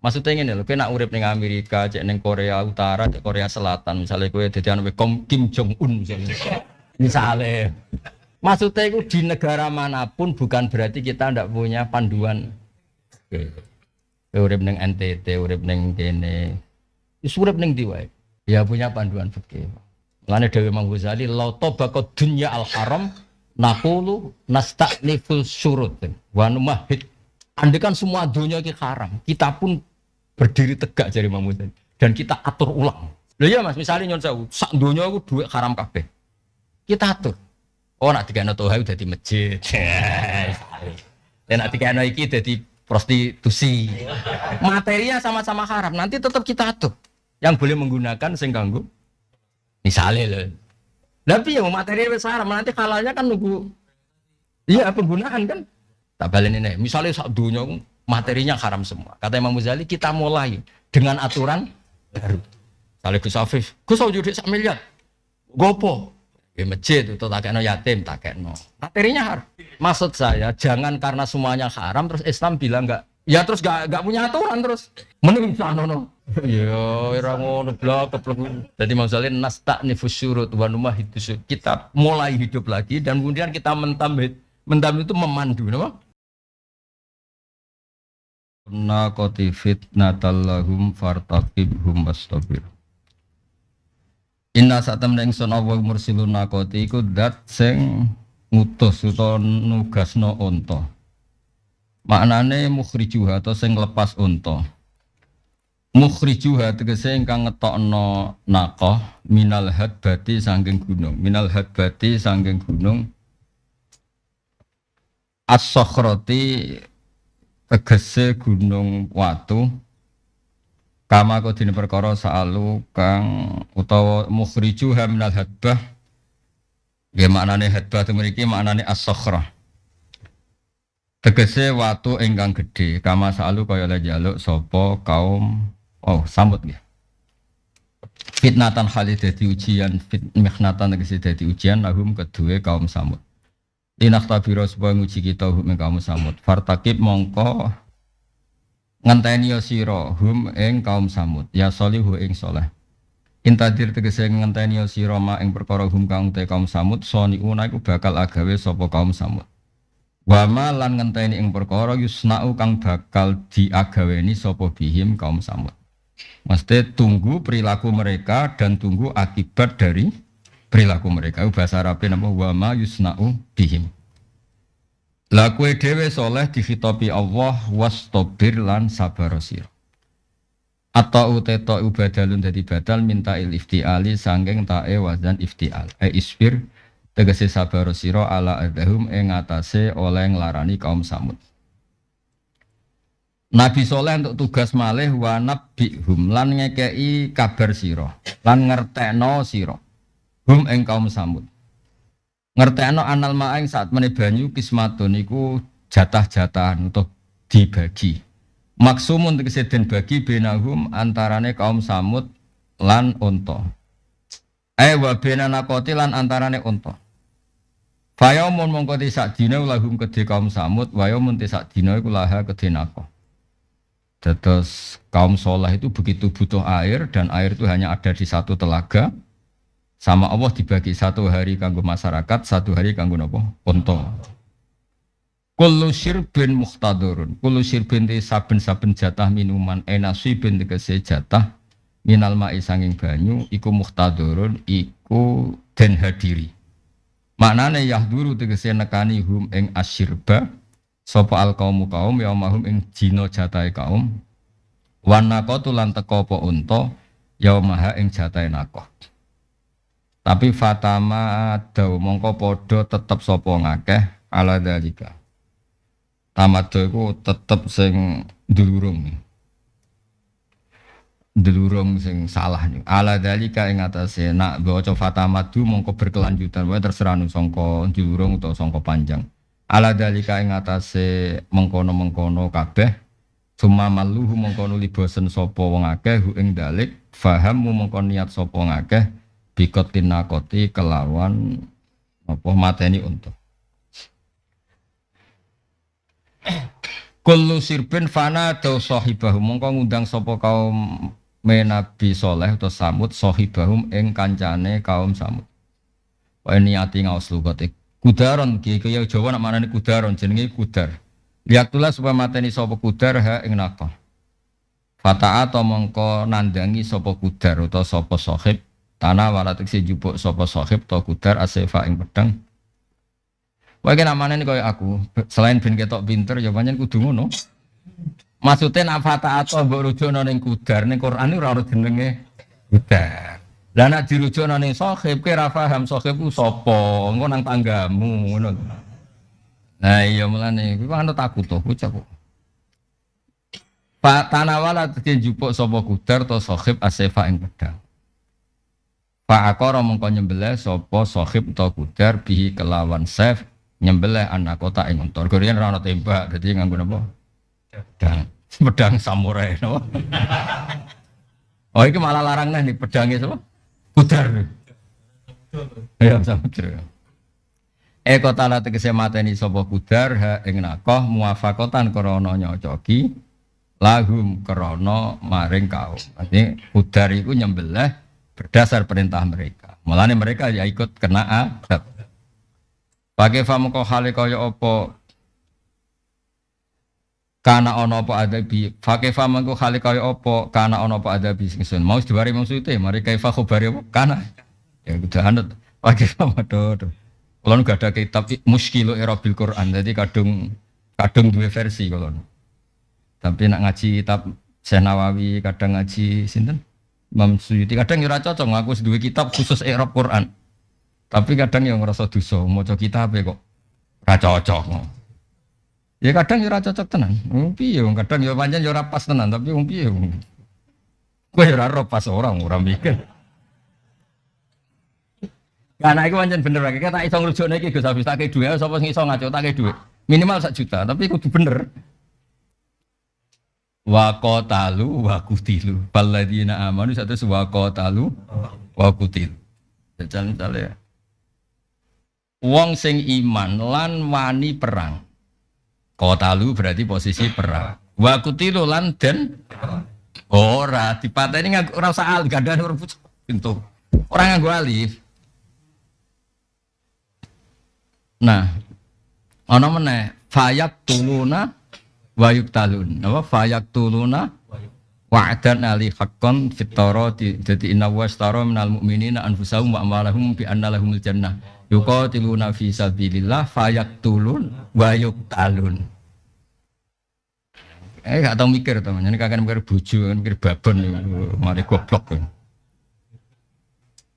Maksudnya ngene lho, kowe nak urip ning Amerika, cek ning Korea Utara, cek Korea Selatan, misalnya kowe dadi anu Kim Jong Un misalnya. Misalnya. Maksudnya itu di negara manapun bukan berarti kita ndak punya panduan. Urip ning NTT, urip ning kene. Wis urip ning ndi wae. Ya punya panduan fikih. Mulane Dewi Imam Ghazali la tabaqad dunya al haram naqulu nasta'niful syurut wa numahid. Andekan semua dunia iki haram, kita pun berdiri tegak jari Imam Ghazali dan kita atur ulang. Lho iya Mas, misalnya nyon sewu, sak dunia iku duit haram kabeh. Kita atur. Oh nak dikene toha dadi masjid. Dan nak dikene iki dadi prostitusi. Materinya sama-sama haram, nanti tetap kita atur. Yang boleh menggunakan sing kanggo misalnya loh. Tapi ya materi wis haram, nanti kalanya kan nunggu iya penggunaan kan. Tak balen ini. Misalnya sak dunia materinya haram semua. Kata Imam Ghazali kita mulai dengan aturan baru. Misalnya Gus Afif, Gus judi 1 miliar. Gopo? Ya masjid itu takekno yatim, takekno. Materinya haram. Maksud saya jangan karena semuanya haram terus Islam bilang enggak. Ya terus enggak punya aturan terus. Mending sanono. Ya ora ngono blok keplek. Jadi Imam Ghazali nasta'nifus syurut wa numahidus. Kita mulai hidup lagi dan kemudian kita mentamhid. Mentamhid itu memandu, napa? Naqati fitnatallahum fartaqibhum wastabir. Inna satamna ingsun Allah mursilun naqati iku dat sing ngutus utawa nugasno unta. Maknane mukhrijuha atau sing lepas unta. Mukhrijuha tegese ingkang ngetokno naqah minal hadbati saking gunung. Minal hadbati saking gunung as-sakhrati tegese gunung watu kama kodine perkara saalu kang utawa mukhrijuha minal hadbah nggih maknane hadbah mriki maknane as-sakhrah tegese watu ingkang gedhe kama saalu kaya jaluk sapa kaum Samud nggih fitnatan khalid dadi ujian mihnatan tegese dadi ujian lahum kedue kaum Samud linaktabira supaya nguji kita hum ing kaum Samud fartakib mongko ngenteni sira hum ing kaum Samud ya solihu ing saleh intadir tegese ngenteni sira ma ing perkara hum kang te kaum Samud soniuna iku bakal agawe sapa kaum Samud wa ma lan ngenteni ing perkara yusnau kang bakal diagaweni sapa bihim kaum Samud mesti tunggu perilaku mereka dan tunggu akibat dari perilaku mereka. Bahasa Arabe nama wa ma yusna'u bihim. La kowe dhewe saleh dikhitabi Allah wastabir lan sabar sira. Atau uteto ubadalun dadi badal minta il iftiali sangking tae wazan iftial. Isbir tegese sabar sira ala adhum ing atase oleh nglarani kaum Samud. Nabi Soleh untuk tugas malih wa nabbihum lan ngekei kabar sira lan ngertekno sira hum ing kaum Samud ngertekno anal ma'ing saat meneh banyu kismatun iku jatah-jatahan untuk dibagi maksumun tegese den bagi benahum antarane kaum Samud lan unta wa benana qoti lan antarane unta fayamun mongko sak dina lahum kedhe kaum Samud wayamun sak dina iku laha kedhe nako. Terus kaum Soleh itu begitu butuh air dan air itu hanya ada di satu telaga. Sama Allah dibagi 1 hari kanggo masyarakat, 1 hari kanggo napa? Unta. Kullu syirbin muhtadurun. Kullu syirbin te saben-saben jatah minuman enasibin tegese jatah minal ma'i sanging banyu iku muhtadurun iku den hadiri. Maknane yahduru tegese nekani hum ing asyirba sapa al kaum yaumahum ing dina jatahe kaum wan naqatu lan teka apa unta yaumaha ing jatahe naqah tapi fatama daw mongko padha tetep sapa ngakeh ala dalika tamadha iku tetep sing ndulurung sing salah niku ala dalika ing atase nak waca fatamadu mongko berkelanjutan wae terserah sangka ndulurung utawa sangka panjang ala dalika ing atase mengkono-mengkono kabeh summa maluhu mengkono libosen sapa wong akeh hu ing dalik fahammu mengko niat sapa wong akeh bikotin nakoti kelawan apa mateni unta Kullu sirbin fana tau sahibahum mongko ngundang sapa kaum Nabi Saleh utawa Samud sahibahum ing kancane kaum Samud. Wa niati ngaos lugote. Kudaron ki kaya Jawa nak manane kudaron jenenge kudar. Liatulah supaya mateni sapa kudar ha ing naqah. Fata'a to mongko nandangi sapa kudar utawa sapa sahib tanah walatik si jupuk sapa sahib to kudar asefa ing pedang. Wae namane kaya aku, selain ben ketok pinter ya pancen kudu ngono. Maksude nek fata atau mbok rujukno ning kudar ning Quran ora ono jenenge kudar. Lah nek dirujukno ning sahib ki ra paham sahib ku sapa, engko nang tanggamu ngono. Nah iya mulane kuwi kan takut to bocah kok. Pak tanawala dadi jupuk sapa kudar to sahib asefa ing pedang. Pak akara mongko nyembelih sapa sahib to kudar bihi kelawan sef nyembelih anak kota ing unta. Gorian ora ana tembak, dadi nganggo napa? Pedang samurai napa? Oh iki malah larang nih pedange sapa? Kudar. Ya samudra. Kota la tegese mateni sapa kudar ha ing nakoh muwafaqatan krana nyocoki lahum krana maring kaum. Artinya kudar iku nyembelih berdasar perintah mereka. Mulane mereka ya ikut kena adab. Pakai famu kau hale kaya apa kana ono apa adabi pakai famu kau hale kaya apa kana ono apa adabi singsun mau diwari maksudnya mari kaifa khabari apa kana ya udah anut pakai famu do kalau nggak ada kitab muskilu irabil Quran jadi kadung dua versi kalau tapi nak ngaji kitab Syekh Nawawi kadang ngaji sinten Imam Suyuti kadang ora cocok aku dua kitab khusus i'rab Quran. Tapi kadang yang ngerasa dosa, maca kitab kok ora cocok. Ya kadang ya ora cocok tenan. Piye kadang ya pancen ya ora pas tenan, tapi piye. Kowe ya ora ro pas ora mikir. Karena iku pancen bener wae. Tak iso ngrujukne iki Gus Hafiz tak kei dhuwit sapa sing iso ngaco tak kei dhuwit. Minimal 1 juta, tapi kudu bener. Wa qatalu wa qutilu. Balladzina amanu satu wa qatalu wa qutilu. Misalnya wong sing iman lan wani perang. Qatalu berarti posisi perang. Wa qutilu lan den ora dipateni nganggo ora usah al gandane huruf pintu. Ora nganggo alif. Nah, ana meneh fayak tuluna wa yuktalun. Apa fayak tuluna wa'dan ali haqqan fitarati dadi inna wastara minal mu'minina anfusahum wa amwalahum bi anna lahumul jannah yuqatiluna fi sabilillah fayaqtulun wa yuqtalun. Gak tau mikir to, ini kakek mikir bojo, mikir babon mari goblok.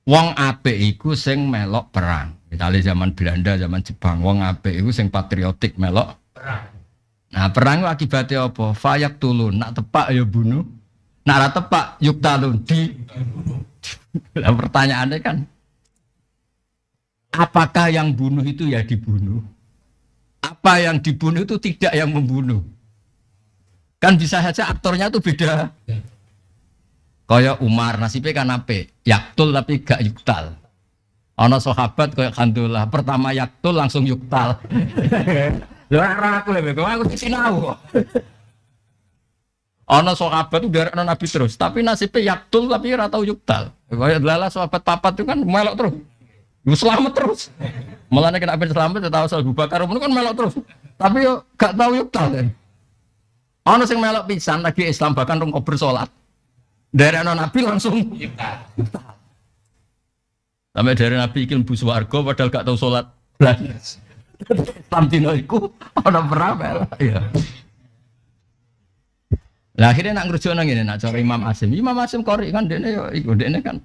Wong apik iku sing melok perang. Misale zaman Belanda, zaman Jepang, wong apik iku sing patriotik melok perang. Nah, perang itu akibatnya apa? Fayaqtulun, nak tepak ya bunuh. Nak ora tepak yuqtalun di. Nah, pertanyaannya kan apakah yang bunuh itu ya dibunuh? Apa yang dibunuh itu tidak yang membunuh? Kan bisa saja aktornya itu beda. Kayak Umar nasibnya kan apik, yaktul tapi gak yuktal. Ana sahabat kayak Khandullah, pertama yaktul langsung yuktal. Lha ora aku sinau kok. Ana sahabat itu dari Nabi terus, tapi nasibnya yaktul tapi ora tau yuktal. Kayak lala sahabat papat itu kan melok terus. Lu selamat terus. Mulane kena ben selamat tahu soal Abu Bakar kan melok terus. Tapi yo gak tau yuktal kan. Ana sing melok pisan lagi Islam bahkan rong kober salat. Dari Nabi langsung yuktal. Sampai dari Nabi iki mlebu swarga padahal gak tau salat. Islam dino iku ana perang ya. Lah akhirnya nak ngerjokno ngene nak cara Imam Asim kori kan dene yo iku dene kan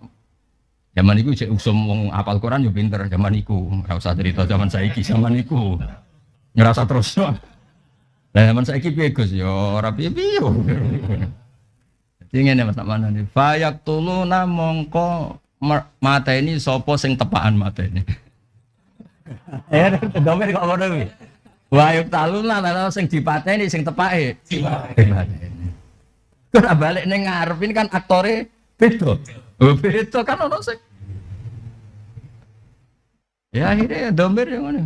zaman iku cek usum wong hafal Quran yo pinter zaman iku ora usah cerita zaman saiki zaman iku ngerasa terus. Lah zaman saiki piye Gus yo ora piye-piye. Dadi ngene Mas mana nih fayaqtuluna mongko mateni sapa sing tepakan mateni. Ya domer kok ngono kuwi. Wa yuqtaluna lan sing dipateni sing tepake. Dipateni. Kena balik ning ngarep ini kan aktore beda. Oh beda kan ono sing. Ya akhirnya domber yang mana?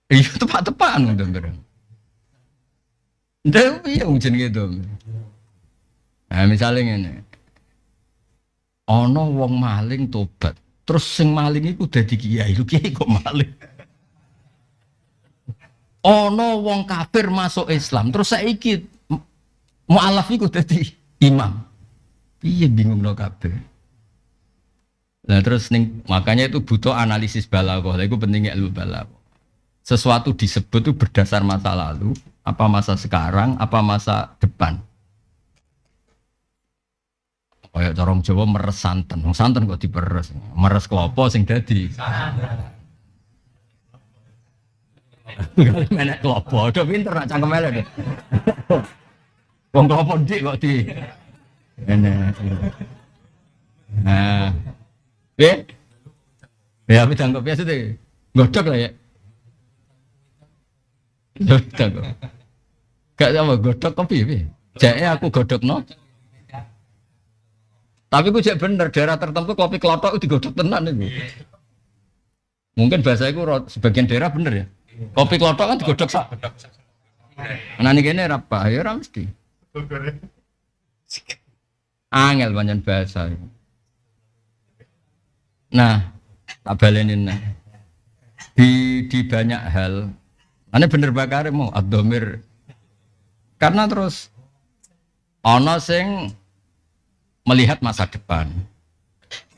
Iya tepat-tepan ngono bareng. Ndak piye wong jenenge domir. Nah, misalnya ngene. Ana wong maling tobat. Terus sing maling iku dadi kiai. Lho kiai kok maling? Ana wong kafir masuk Islam. Terus saiki mualaf iku dadi imam. Piye bingungno kabeh. Nah terus makanya itu butuh analisis balaghah. Itu pentingnya ilmu balaghah. Sesuatu disebut itu berdasar masa lalu, apa masa sekarang, apa masa depan. Kayak corong Jawa meres santen. Wong santen kok diperes. Meres klopo sing dadi. Menek klopo, do pinter nak cangkem elek. Wong klopo ndik kok di. Enak. Nah. Ya apa tangkap biasa deh. Godok lah ya. Godok. Gak sama godok kopi ya. Jae aku godok no. Tapi ku cek bener daerah tertentu kopi kelotok itu digodok tenan itu. Mungkin bahasa itu sebagian daerah bener ya. Kopi kelotok kan digodok sak. Nah ini kene apa? Ya ora mesti. Angel banyak bahasa. Nah, tak balenin nah. Di banyak hal. Ane bener bakare mau ad-dhamir. Karena terus ana sing melihat masa depan.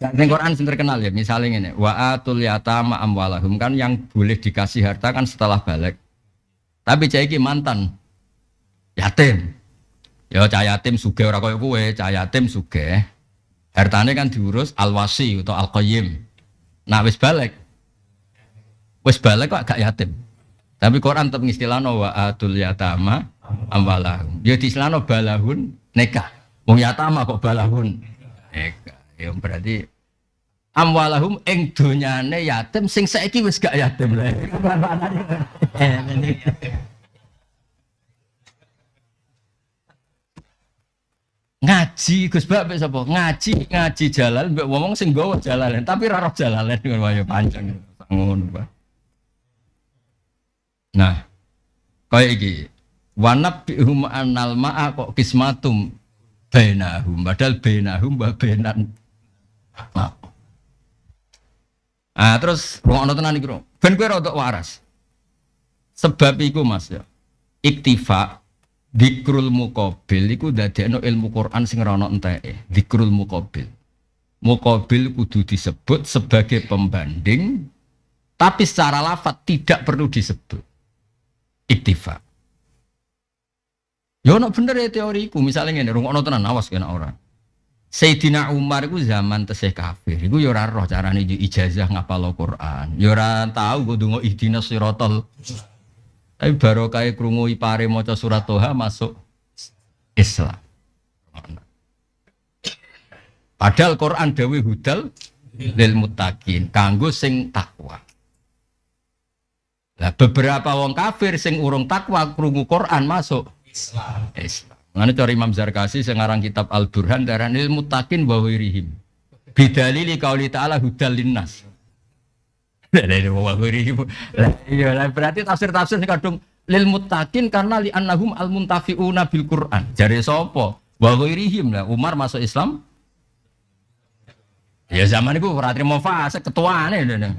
Nah, di Quran sing terkenal ya, misalnya ini, wa atul yatama amwalahum kan yang boleh dikasih harta kan setelah balik. Tapi cah iki mantan yatim. Ya cah yatim sugih ora koyo kowe, cah yatim sugih. Hartane kan diurus al-wasi atau al-qayyim. Nah wis balik kok gak yatim. Tapi Quran tetap ngistilahno wa atul yatama amwalahum. Ya diistilahno balahun nikah. Wong yatama kok balahun nikah. Ya berarti amwalahum ing donyane yatim sing saiki wis gak yatim lho. Ngaji Gus Bak mbek sapa? Ngaji jalal mbek wong sing nggawa jalalen, tapi ora roh jalalen ngono wae panjang ngono, Pak. Nah, kaya iki wanabihum annal ma'a kok kismatum bainahum padahal bainahum wa bainan. Terus rungokno tenan iki, Bro. Ben kowe rada waras. Sebab iku Mas ya. Iktifa dzikrul muqabil iku dadekno ilmu Quran sing ora ono enteke. Dzikrul muqabil. Muqabil kudu disebut sebagai pembanding tapi secara lafaz tidak perlu disebut. Iktifa. Ya ono bener ya teoriku, misalnya ngene, rungokno tenan awas kena ora. Sayyidina Umar iku zaman tesih kafir, iku ya ora roh carane ijazah ngapal Quran. Ya ora tau kok ndonga ihdinas siratal. Tapi barokah krungu ipare maca surat Toha masuk Islam. Padahal Quran dawuh hudal lil muttaqin, kanggo sing takwa. Lah beberapa wong kafir sing urung takwa krungu Quran masuk Islam. Ngene cara Imam Zarkasi sing aran kitab Al-Burhan darane lil muttaqin wa wirihim. Bidalili qauli ta'ala hudal linnas. Iya, berarti tafsir-tafsir sing kadung lil muttaqin karena li annahum al muntafiuna bil Quran. Jare sapa? Wa wirihim lah Umar masuk Islam. Ya zaman iku ora trimo fase ketuane lho.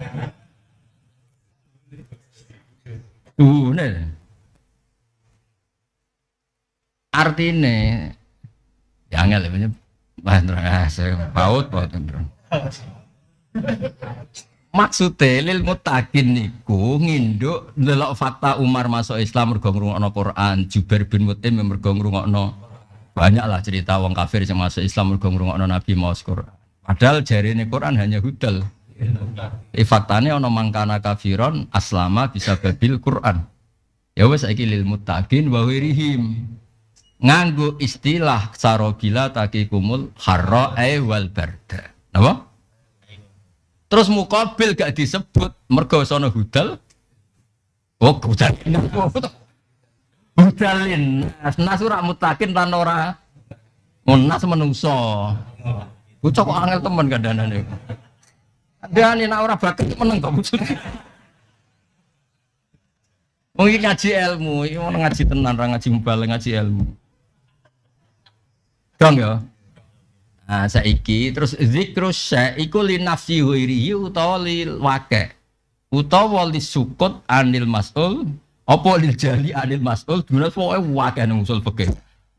Artine ya angel ya paut maksude lil muttaqin niku nginduk ndelok fakta Umar masuk Islam mergo ngrungokno Quran, Jubair bin Mut'im mergo ngrungokno banyaklah cerita wong kafir sing masuk Islam mergo ngrungokno Nabi maos Quran. Padahal jarine Quran hanya hudal. Faktane ana mangkana kafiron aslama bisa babil Quran. Ya wis saiki lil muttaqin wa wirihim. Nganggo istilah sarobila taqikumul harra wal barda. Napa? Terus muqabil gak disebut mergo sono hudal. Oh, hudalin. Hudalin. Nas ora muttaqin lan ora nas menungso. Bocah kok angel temen kandhanane. Andane nek ora bakat meneng kok bocah. Wong iki ngaji ilmu, iki mau ngaji tenan, ora ngaji mubalik ngaji ilmu. Dong ya. Nah, saiki terus zikrus syai iku li nafsi ghairihi utawa lil waqi'. Utawa li sukut anil mas'ul, apa lil jali anil mas'ul, dunas pokoke waqi' nang usul fikih.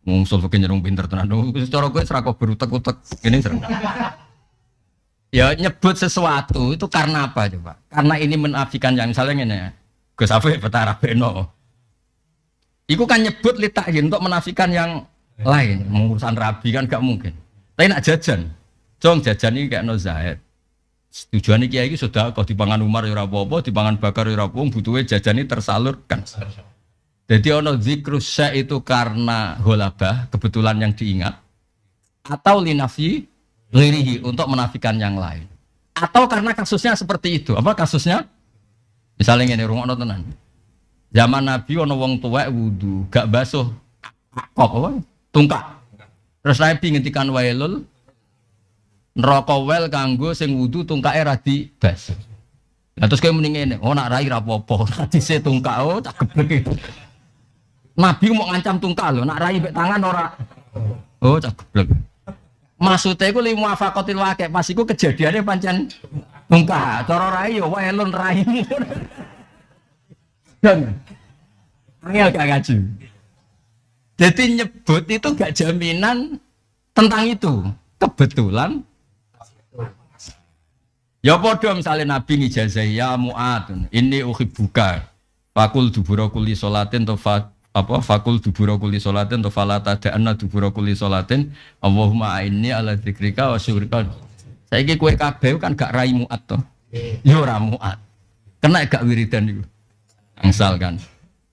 Usul fikih nyerung pinter tenan. Cara kowe ora kok berutek-utek ngene serem. Ya nyebut sesuatu itu karena apa coba? Karena ini menafikan yang misalnya ngene. Gus Afif betara beno. Iku kan nyebut li ta'yin untuk menafikan yang lain. Urusan rabi kan gak mungkin. Tapi nak jajan, jong jajan ini kayak no Zaid. Tujuan ini kiai sudah kau dipangan Umar ya apa-apa, dipangan Bakar ya apa-apa, butuhnya jajan ini tersalurkan. Jadi ono zikrus syai itu karena ghalabah, kebetulan yang diingat, atau linafi lirihi untuk menafikan yang lain. Atau karena kasusnya seperti itu. Apa kasusnya? Misalnya ini rungokno tenan. Zaman Nabi ono wong tuwek wudu, gak basuh kok apa? Tungkak. Terus Nabi ngendikan wailul neraka wel kanggo sing wudu tungkake ra dibas. Lah terus kowe muni ngene, oh nak rai ra apa-apa, hadise tungkak oh tak geblek. Nabi mau ngancam tungkak lho, nak rai mek tangan ora. Oh tak geblek. Maksude iku li muwafaqatil waqi' pas iku kejadiane pancen tungkak. Cara rai yo wailun raimu. Dan angel gak ngaji. Jadi nyebut itu gak jaminan tentang itu. Kebetulan ya podo misalnya Nabi ngijazahi ya Mu'ad ini uhibbuka fakul dubura kulli sholatin atau fakul dubura kulli sholatin atau fala tada'anna dubura kulli sholatin Allahumma a'inni ala dzikrika wa syukrika. Saiki kowe kabeh kan gak rai Mu'ad to. Ya ora Mu'ad. Kena gak wiridan iku. Angsal kan.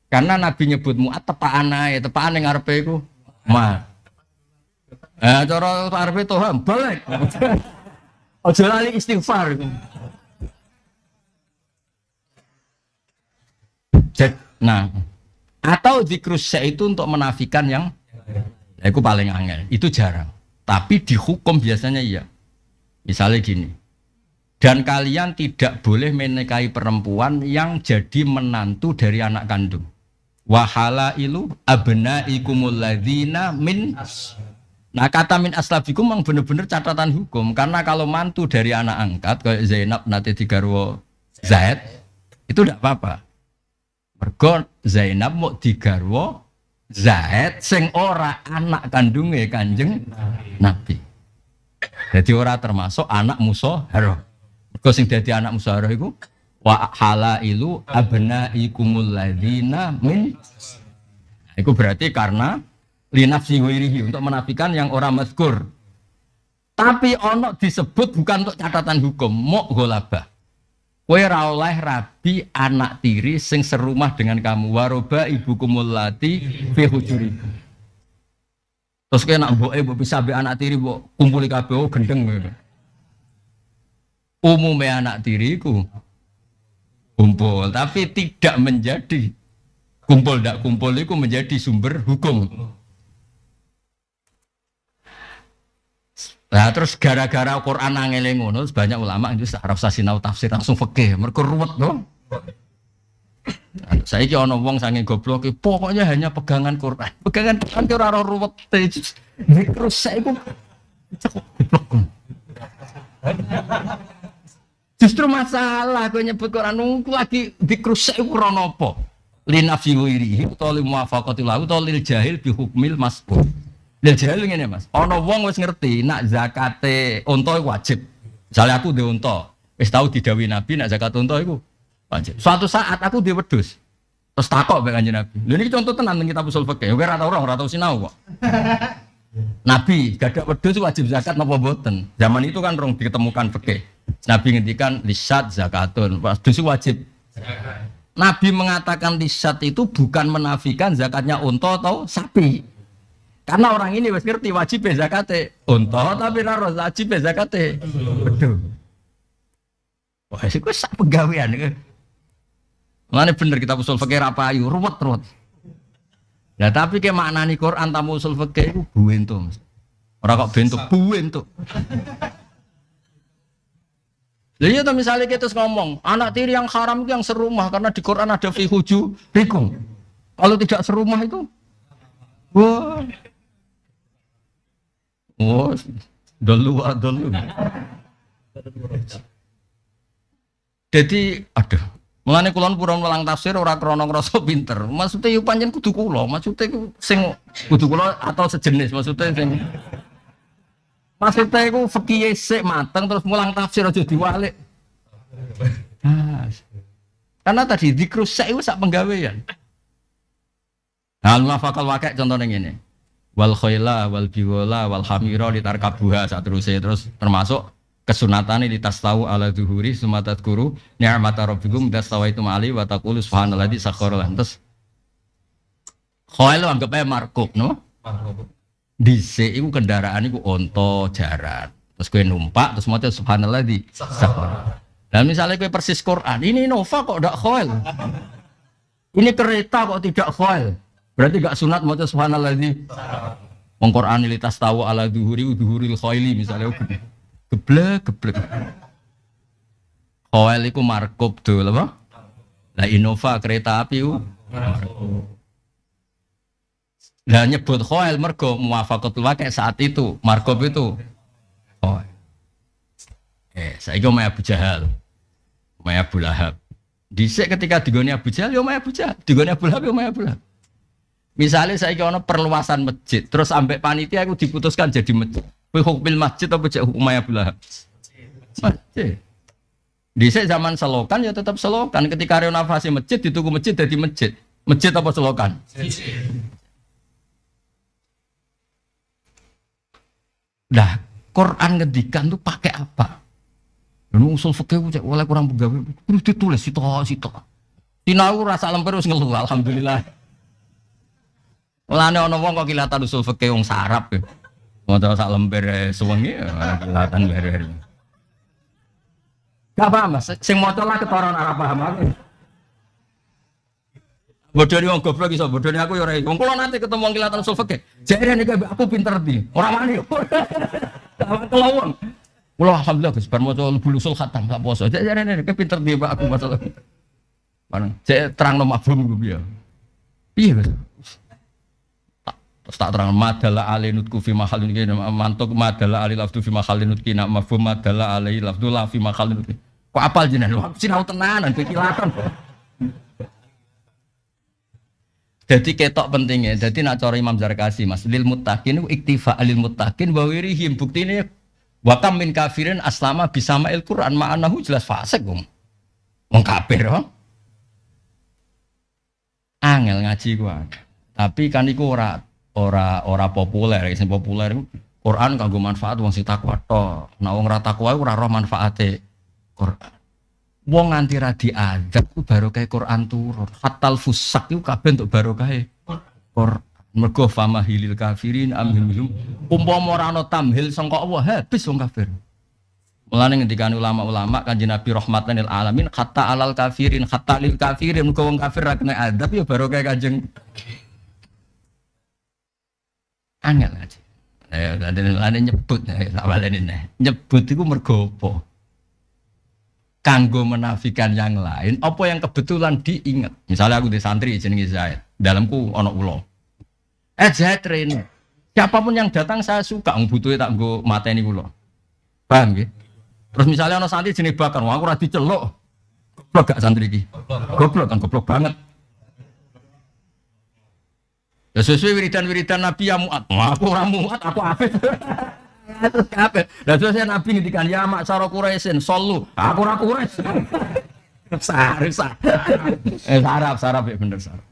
Karena Nabi nyebut Mu'ad tepaan ae, tepaan ning ngarepe iku ma. Cara arepe toham balik. Aja lali istighfar. Nah, atau zikrus syai itu untuk menafikan yang itu paling angel, itu jarang. Tapi di hukum biasanya iya. Misalnya gini. Dan kalian tidak boleh menikahi perempuan yang jadi menantu dari anak kandung. Wahalailu abnaikumul ladzina min. Nah kata min aslabikum memang benar-benar catatan hukum karena kalau mantu dari anak angkat kayak Zainab nanti digarwo Zaid itu tidak apa-apa. Mergo Zainab mau digarwo Zaid sing ora anak kandungnya Kanjeng Nabi. Jadi ora termasuk anak musaharah. Mergo sing dadi anak musaharah iku wa halailu abnaikumul ladzina min. Itu berarti karena linafsi wirihi untuk menafikan yang orang mazkur. Tapi ono disebut bukan untuk catatan hukum, mok ghalabah. Kowe ra oleh rabi anak tiri sing serumah dengan kamu waroba ibukumul lati fi hujurikum. Terus kowe nak mboke mbok bisa mbek anak tiri mbok kumpuli kabeh gendeng ngono. Umume anak tiriku kumpul, tapi tidak menjadi kumpul ndak kumpul itu menjadi sumber hukum. Nah terus gara-gara Quran angele ngono banyak ulama itu ora usah sinau tafsir langsung fikih, mergo ruwet to. Saiki ana wong saking goblok pokoknya hanya pegangan Quran. Pegangan Quran ki ora ruwet. Terus saiki goblok. Justru masalah kowe nyebut Quran nunggu lagi dikrusak iku ora napa. Linafsi wirihi utawa li muwafaqatil lahu utawa lil jahil bi hukmil masbuk. Lil jahil ngene Mas. Ana wong wis ngerti nak zakate unta iku wajib. Misale aku ndek unta, wis tau didhawuhi Nabi nak zakat unta iku wajib. Suatu saat aku duwe wedhus. Terus takok mbek Kanjeng Nabi. Lha niki contoh tenan ning kitab usul fikih. Kowe ora tau sinau kok. Nabi gadak wedhus wajib zakat napa mboten? Zaman itu kan rong diketemukan fikih. Nabi ngendikan lisat zakatun, wedhus wajib. Nabi mengatakan lisat itu bukan menafikan zakatnya unta atau sapi. Karena orang ini wis ngerti wajib zakate unta tapi ora wajib zakate wedhus. Wah, iku sak pegawean iki. Mulane bener kita usul fikih ra payu, ruwet. Lah tapi ke maknani Quran tamu usul fikih iku buentuk. Ora kok bentuk buentuk. Lah iya misalnya kita ngomong, anak tiri yang haram itu yang serumah karena di Quran ada fi hujurikum. Kalau tidak serumah itu wah. Oh, dulu. Jadi, aduh, mulane kula purun welang tafsir ora krana ngrasa pinter. Maksudnya yo pancen kudu kula, maksudnya iku sing kudu kula atau sejenis, maksudnya sing maksudnya iku fikih sik mateng terus mulang tafsir aja diwalik. Nah, karena tadi dzikrus sik iku sak penggawean. Nah, fakal wakai contohnya ngene. Wal khayla wal biwala wal hamira litarkabuha saterusé terus termasuk kesunatan ini tahu ala zuhuri sumatat guru ni'mata rabbikum dasawaitu ma'ali wa taqulu subhanalladzi sakhkhara lantas khayl anggap ae markub no dhisik iku kendaraan iku onto jaran terus kowe numpak terus maca subhanalladzi sakhkhara dan misalnya kowe persis Quran ini Nova kok ndak khayl ini kereta kok tidak khayl berarti gak sunat maca subhanalladzi. Wong Quran litas tahu ala dhuhuril khayli misalnya geblek. Khayl iku markup tuh apa? Lah Innova kereta api ku markup. Lah nyebut khayl mergo muwafaqatul waqi' saat itu markup itu. Oh. Saiki omahe Abu Jahal. Omahe Abu Lahab. Dhisik ketika digone Abu Jahal yo omahe Abu Jahal, digone Abu Lahab yo omahe Abu Lahab. Misalnya saya ono perluasan masjid, terus sampai panitia aku diputuskan jadi masjid. Hukumil masjid apa jadi hukum Abu Lahab? Masjid. Di zaman selokan ya tetap selokan. Ketika renovasi masjid dituku masjid jadi masjid. Masjid apa selokan? Nah, Quran ngedikan tuh pakai apa? Lalu usul fikih cek oleh kurang pegawai. Terus ditulis situ. Sinau rasa lemper wis ngeluh alhamdulillah. Mulane ana wong kok kilatan usul fikih wong sarap ya. Maca sak lembar suwengi kilatan ber. Gak paham Mas, sing maca lah ketoron ora paham aku. Bodoni wong goblok iso bodoni aku ya ora. Wong kula nate ketemu wong kilatan usul fikih. Jarene aku pinter ndi. Ora wani. Kelawon. Kula alhamdulillah Gus bar maca usul khatam sak poso. Jarene pinter ndi Pak aku masalah. Bareng cek terangno mafhum piye. Piye Gus? Tak terang madalla alinutku fi mahallin kene mantuk madalla alilafdu fi mahallin kina mafhum madalla alilafdu la fi mahallin kok apal jenengan sinau tenanan pikilatan jadi ketok pentingnya jadi nak cara Imam Zarkasi Mas lil muttaqin iktifa lil muttaqin wa wirihim buktine wa kam min kafirin aslama bisama'il Qur'an ma'anahu jelas fasik wong kafir angel ngaji gua tapi kan iku ora populer, sing populer Quran kanggo manfaat wong sing takwa tok. Nek wong ora takwa ora roh manfaate Quran. Wong nganti ra diadab ku barokah Quran turun. Hatal fusak iku kabeh untuk barokah Quran. Mergo famahilil kafirin amhilhum. Umpama ora ana tamhil sangka Allah habis wong kafir. Mulane ngendikane ulama-ulama Kanjeng Nabi rahmatan lil alamin hatta alal kafirin hatta lil kafirin mergo wong kafir ra kena adab ya barokah Kanjeng angel aja. Ada nyebut, nyebut itu mergo apa? Kanggo menafikan yang lain. Apa yang kebetulan diingat? Misalnya aku di santri jenenge Zaid, dalamku ono ulo. Zaid rene. Siapapun yang datang saya suka, butuhnya tak nggo mateni kula. Paham nggih? Terus misalnya ono santri jenenge Bakar, aku ora diceluk. Goblok gak santri iki? Goblok kan goblok banget. Ya sesuai wiridan Nabi ya muat. Aku orang muat, aku apes. Terus apes. Dan sesuai Nabi ngendikan ya maksara Quraisyin solu. Aku ora Quraisy. Sarap ya bener sarap.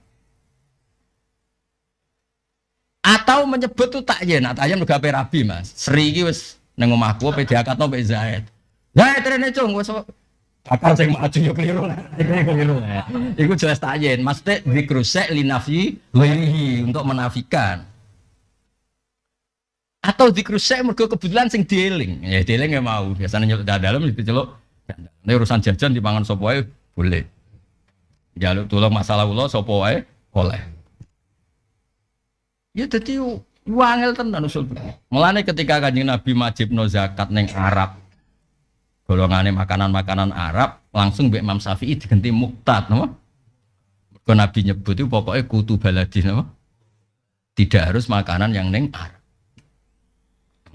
Atau menyebut tuh takyen, takyen juga rabi Mas. Sri iki wis nang omahku pe diakatno pe Zaid. Zaid rene cung wis Bakar sing maju yo keliru. Iku jelas takyen. Maksudnya dikrusek linafi ghairihi untuk menafikan. Atau dikrusek mergo kebetulan sing dieling. Ya dieling ya mau. Biasanya nyeluk dalam diceluk. Nek urusan jajan dipangan sapa wae boleh. Jaluk tolong masalah kula sapa wae oleh. Ya dadi wangel tenan usul. Mulane ketika Kanjeng Nabi majibno zakat ning Arab golongane makanan-makanan Arab langsung mbek Imam Syafi'i diganti muqtad napa? Mergo Nabi nyebut itu pokoknya kutu baladi napa? Tidak harus makanan yang ning Arab.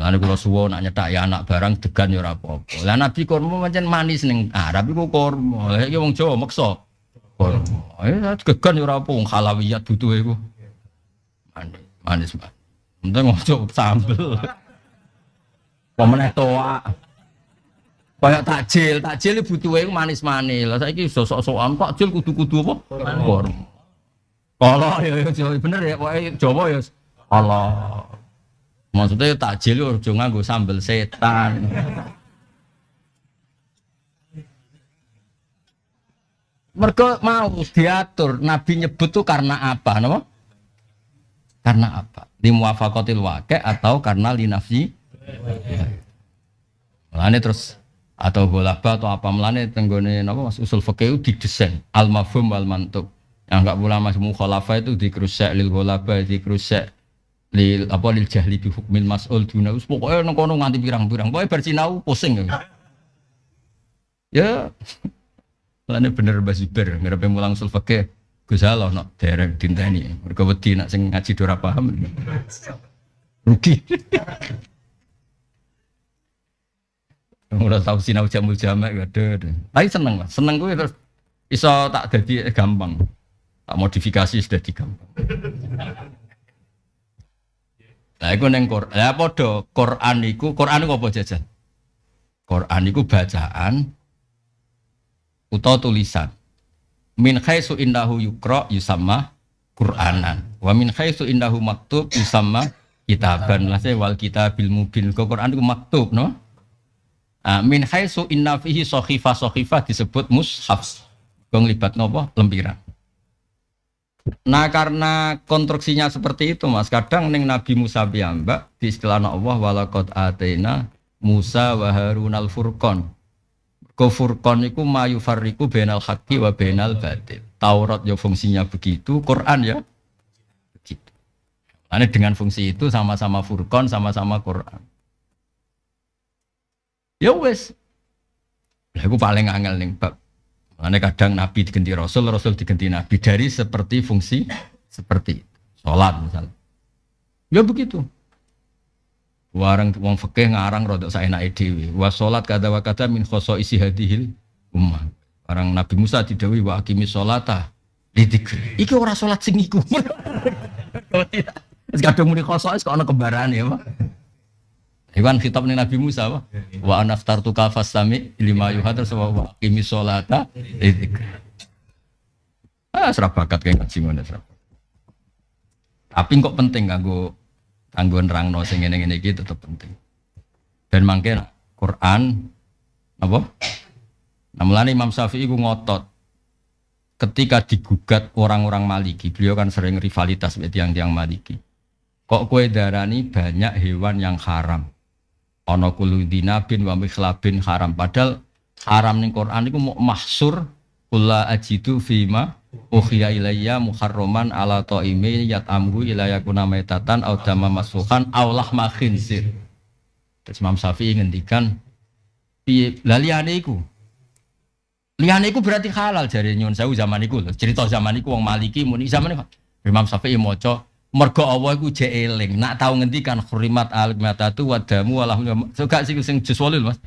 Lan kula suwun nak nyetak ya anak barang degan ya ora apa-apa. Lah Nabi kurma pancen manis ning Arab iku kurma. Lah iki wong Jawa meksa. Kurma. Ya degan ya ora apa wong halawiyat butuhe iku. Manis. Penting ngono sambel. Pemeneh toa. Kayak takjil butuhe iku manis-manis. Lah saiki sok-sokan takjil kudu-kudu apa? Kurma. Kalau ya bener ya, pokoke Jawa ya Allah. Maksudnya takjil yo aja nganggo sambel setan. Mergo mau diatur Nabi nyebut tuh karena apa, napa? Karena apa? Li muwafaqatil waqi' atau karena li nafsi. Mulane terus atau golaba atau apa mulane tenggone napa Mas usul fikih didesain al-mafhum wal mantuq. Yang enggak ulama mukhalafah itu dikrusak lil golaba, dikrusak lil jahli bi hukmil mas'ul duna. Pokoke nang kono nganti pirang-pirang. Pokoke bar sinau pusing. Ya. Lane bener Mbah Zubair ngarepe mulang usul fikih. Gus Allah nok derek dinteni. Mergo wedi nak sing ngaji ora paham. Rugi. Ora tau sinau jamul jamak waduh. Tapi seneng Mas. Seneng kuwi terus iso tak dadi gampang. Tak modifikasi sudah digampang. Lah iku ning Quran. Lah padha Quran iku apa jajan? Quran iku bacaan utawa tulisan. Min khaisu indahu yuqra yusamma Qur'anan. Wa min khaisu indahu maktub yusamma kitaban. Lase wal kitabil mubin. Quran iku maktub, no? Min khaisu inna fihi sahifa disebut mushaf. Kong libat napa? Lempiran. Nah karena konstruksinya seperti itu Mas, kadang ning Nabi Musa piyambak di istilah Allah walaqad atena Musa wa Harunal furqan. Furqan iku mayu farriqu bainal haqqi wa bainal batil. Taurat ya fungsinya begitu, Quran ya begitu. Karena dengan fungsi itu sama-sama furqan, sama-sama Quran. Ya wes. Lah iku paling angel ning bab. Karena kadang Nabi diganti Rasul, Rasul diganti Nabi dari seperti fungsi seperti sholat misalnya. Ya begitu. Warang wong fikih ngarang rodok saenake dhewe. Wa sholat kada wa kada min khosoisi hadhil ummah. Orang Nabi Musa didhawuhi wa aqimis sholata lidzikri. Iki ora sholat sing iku. Wis kadung muni khosois kok ana kembarane ya, Pak. Iwan kitab ning Nabi Musa apa? Wa anaftartuka fastami lima yuhadar wa aqimis sholata lidzikri. Serabakat kayak ngaji ngono serabakat. Tapi kok penting kanggo nerangno sing ngene-ngene iki tetep penting. Dan mangke Quran apa? Namanya Imam Syafi'i ku ngotot ketika digugat orang-orang Maliki, beliau kan sering rivalitas dengan tiang-tiang Maliki. Kok kowe darani banyak hewan yang haram? Ana kuludina bin wa mikhlabin haram. Padahal haram ning Quran iku mahsur kula ajidu fima ukhiya ilayya muharraman ala taimi yat'amhu ila yakuna maitatan aw dama masuhan aw lahma khinzir. Terus Imam Syafi'i ngendikan piye laliane iku? Liyane iku berarti halal jare nyun sewu zaman iku lho. Cerita zaman iku wong Maliki muni zaman iku Imam Syafi'i maca mergo Allah iku jek eling. Nak tau ngendikan khurimat al-matatu wa damu walahum. So gak sing jus 8 Mas.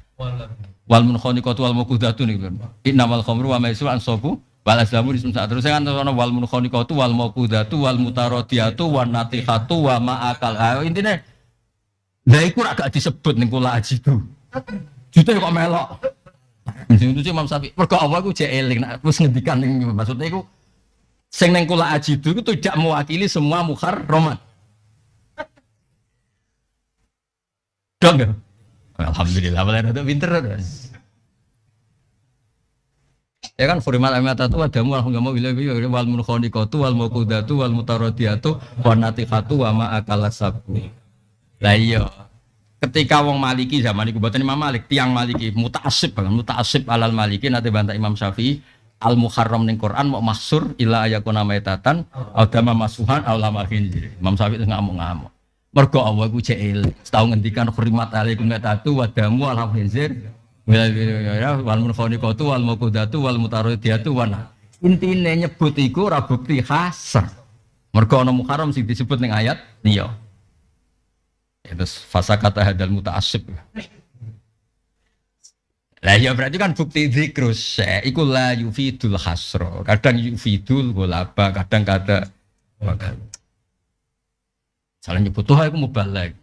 Wal munkhaniqatu wal muqaddatu niku. Innamal khamru wa maisru ansabu wal azlamu disum sak terus kan ana wal munkhaniqatu wal muqaddatu wal mutaradiyatu wan natihatu wa ma'akal. Intine lha iku ora gak disebut ning kula aji itu. Jute kok melok. Itu Imam Syafi'i. Mergo Allah iku jek eling. Nak wis ngendikan ning maksudnya iku sing neng kula ajidu itu tidak mewakili semua muharramat. Dong ya? Alhamdulillah, malah ada pinter. Ya kan furimat amatatu adamu alhamdulillah wilayah wal munkhaniqatu wal muqaddatu wal mutaradiyatu wan natihatu wa ma akalas sabu. Lah iya. Ketika wong Maliki zaman iku mboten Imam Malik, tiang Maliki muta'assib banget, muta'assib alal Maliki nate bantah Imam Syafi'i. Al muharram ning Quran mau mahsur ila ayakuna maitatan aw dama masuhan aw lama khinzir. Imam Syafi'i ngamuk-ngamuk. Mergo Allah iku jek el, tau ngendikan khurimat alaikum maitatu wa damu al khinzir. Ya wal munkhaniqatu wal muqaddatu wal mutaradiyatu wan. Intine nyebut iku ora bukti hasar. Mergo ana muharram sing disebut ning ayat iya. Terus fasa kata hadal muta'assib. Lah ya berarti kan bukti zikrus iku la yufidul hasra. Kadang yufidul golaba, kadang kata bakal. Salah nyebut tuh aku mubalek.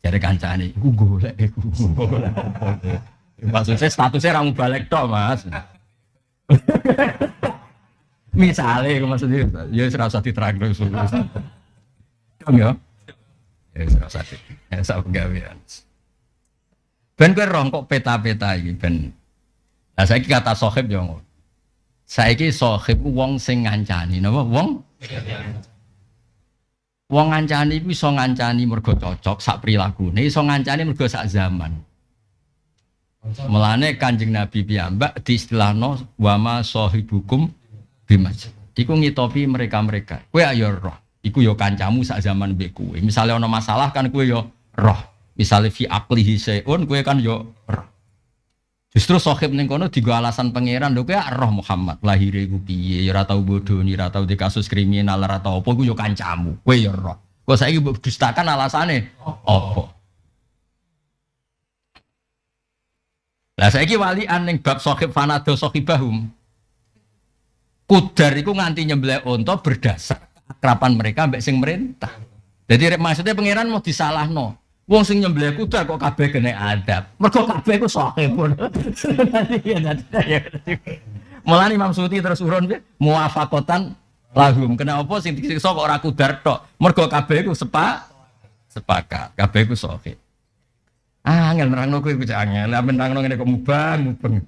Jare kancane iku golek iku. Maksudnya statusnya ra mubalek tok, Mas. Misale iku maksudnya ya ora usah diterangno wis. Dong ya. Ya ora usah. Ya sak pegawean. Ben kowe rongkok peta-peta iki ben. Lah saiki kata sahib yo ngono. Saiki sahib wong sing ngancani napa wong? Wong ngancani iku iso ngancani mergo cocok sak prilakune, iso ngancani mergo sak zaman. Mulane Kanjeng Nabi piyambak diistilahno wa ma sahibukum bimas. Iku ngitopi mereka-mereka. Kowe ayo roh. Iku yo kancamu sak zaman mbek kowe. Misale ana masalah kan kowe yo roh. Misalnya fi aqlihi syai'un kowe kan yo roh. Justru sahib ning kono digo alasan pangeran lho kowe roh Muhammad lahire iku piye ya ora tau bodoni ora tau di kasus kriminal ora tau apa iku yo kancamu kowe yo roh. Kok saiki mbok dustakan alasane apa? Lah saiki walian ning bab sahib fanado sahibahum. Kudar iku nganti nyembelih unta berdasar akraban mereka mbek sing merintah. Jadi maksudnya pangeran mau disalahno. Wong sing nyembelih kuda kok kabeh kena adab. Mergo kabeh ku sahibun. Mulane Imam Suyuti terus urun muwafaqatan lahum. Kenapa sing disiksa kok ora kudar tok? Mergo kabeh ku sepakat. Kabeh ku sahib. Angel nerangno kowe iku cek angel. Lah nerangno ngene kok mubeng.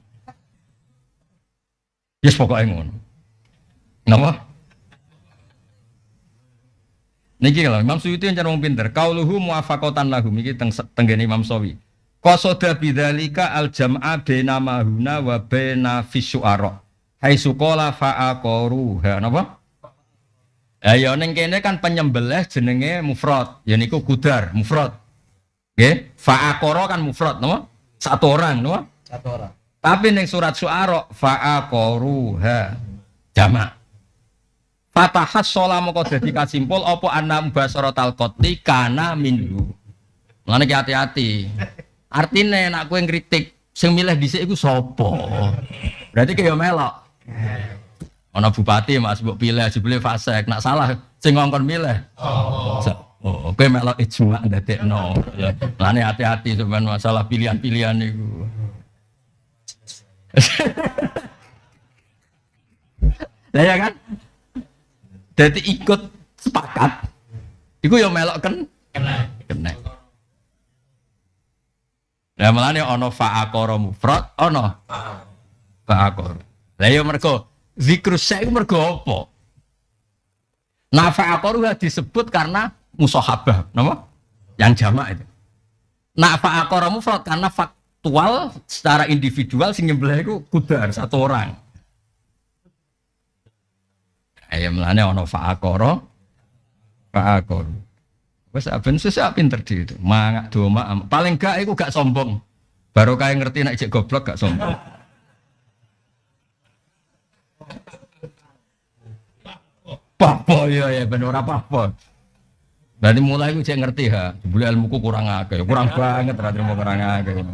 Yes pokoke ngono. Napa? Niki kalau Imam Suyuti yang cara pinter, kauluhu muafaqatan lahum iki tenggene Imam Sawi. Qasada bidzalika al-jam'a baina mahuna wa baina fisyu'ara. Haitsu qala fa'aqaruha napa? Ya ning kene kan penyembelih jenenge mufrad, ya niku kudar, mufrad. Nggih, fa'aqara kan mufrad napa? Satu orang napa? Satu orang. Tapi ning surat Syu'ara fa'aqaruha jamak. Fatahas sholah moko dadi kasimpul apa anna mubasaratal qatli kana minhu. Mulane ki hati-hati. Artine nek kowe ngritik sing milih dhisik iku sapa? Berarti ki yo melok. Ana bupati Mas mbok pilih jebule fasik, nak salah sing ngongkon milih. Oh, kowe melok ijma ndadekno. Ya, mulane hati-hati sampean masalah pilihan-pilihan niku. Lah ya kan? Jadi ikut sepakat, itu yang melok kan kena. Nah malah ono fa'aqara mufrad, ono fa'aqara. Lah yo mergo zikrus syai' mergo apa? Nah fa'aqara disebut karena musahabah, napa? Yang jamak itu. Nah fa'aqara mufrad karena faktual secara individual sing nyembelih iku kudar satu orang. Ayo melane ono fa'aqara. Wes ben sesuk pinter di itu. Mangak doma paling gak iku gak sombong. Baru kae ngerti nek jek goblok gak sombong. Apa ya ben ora apa-apa. Berarti mulai iku jek ngerti ha. Jebule ilmuku kurang akeh, kurang banget ra terima kurang akeh.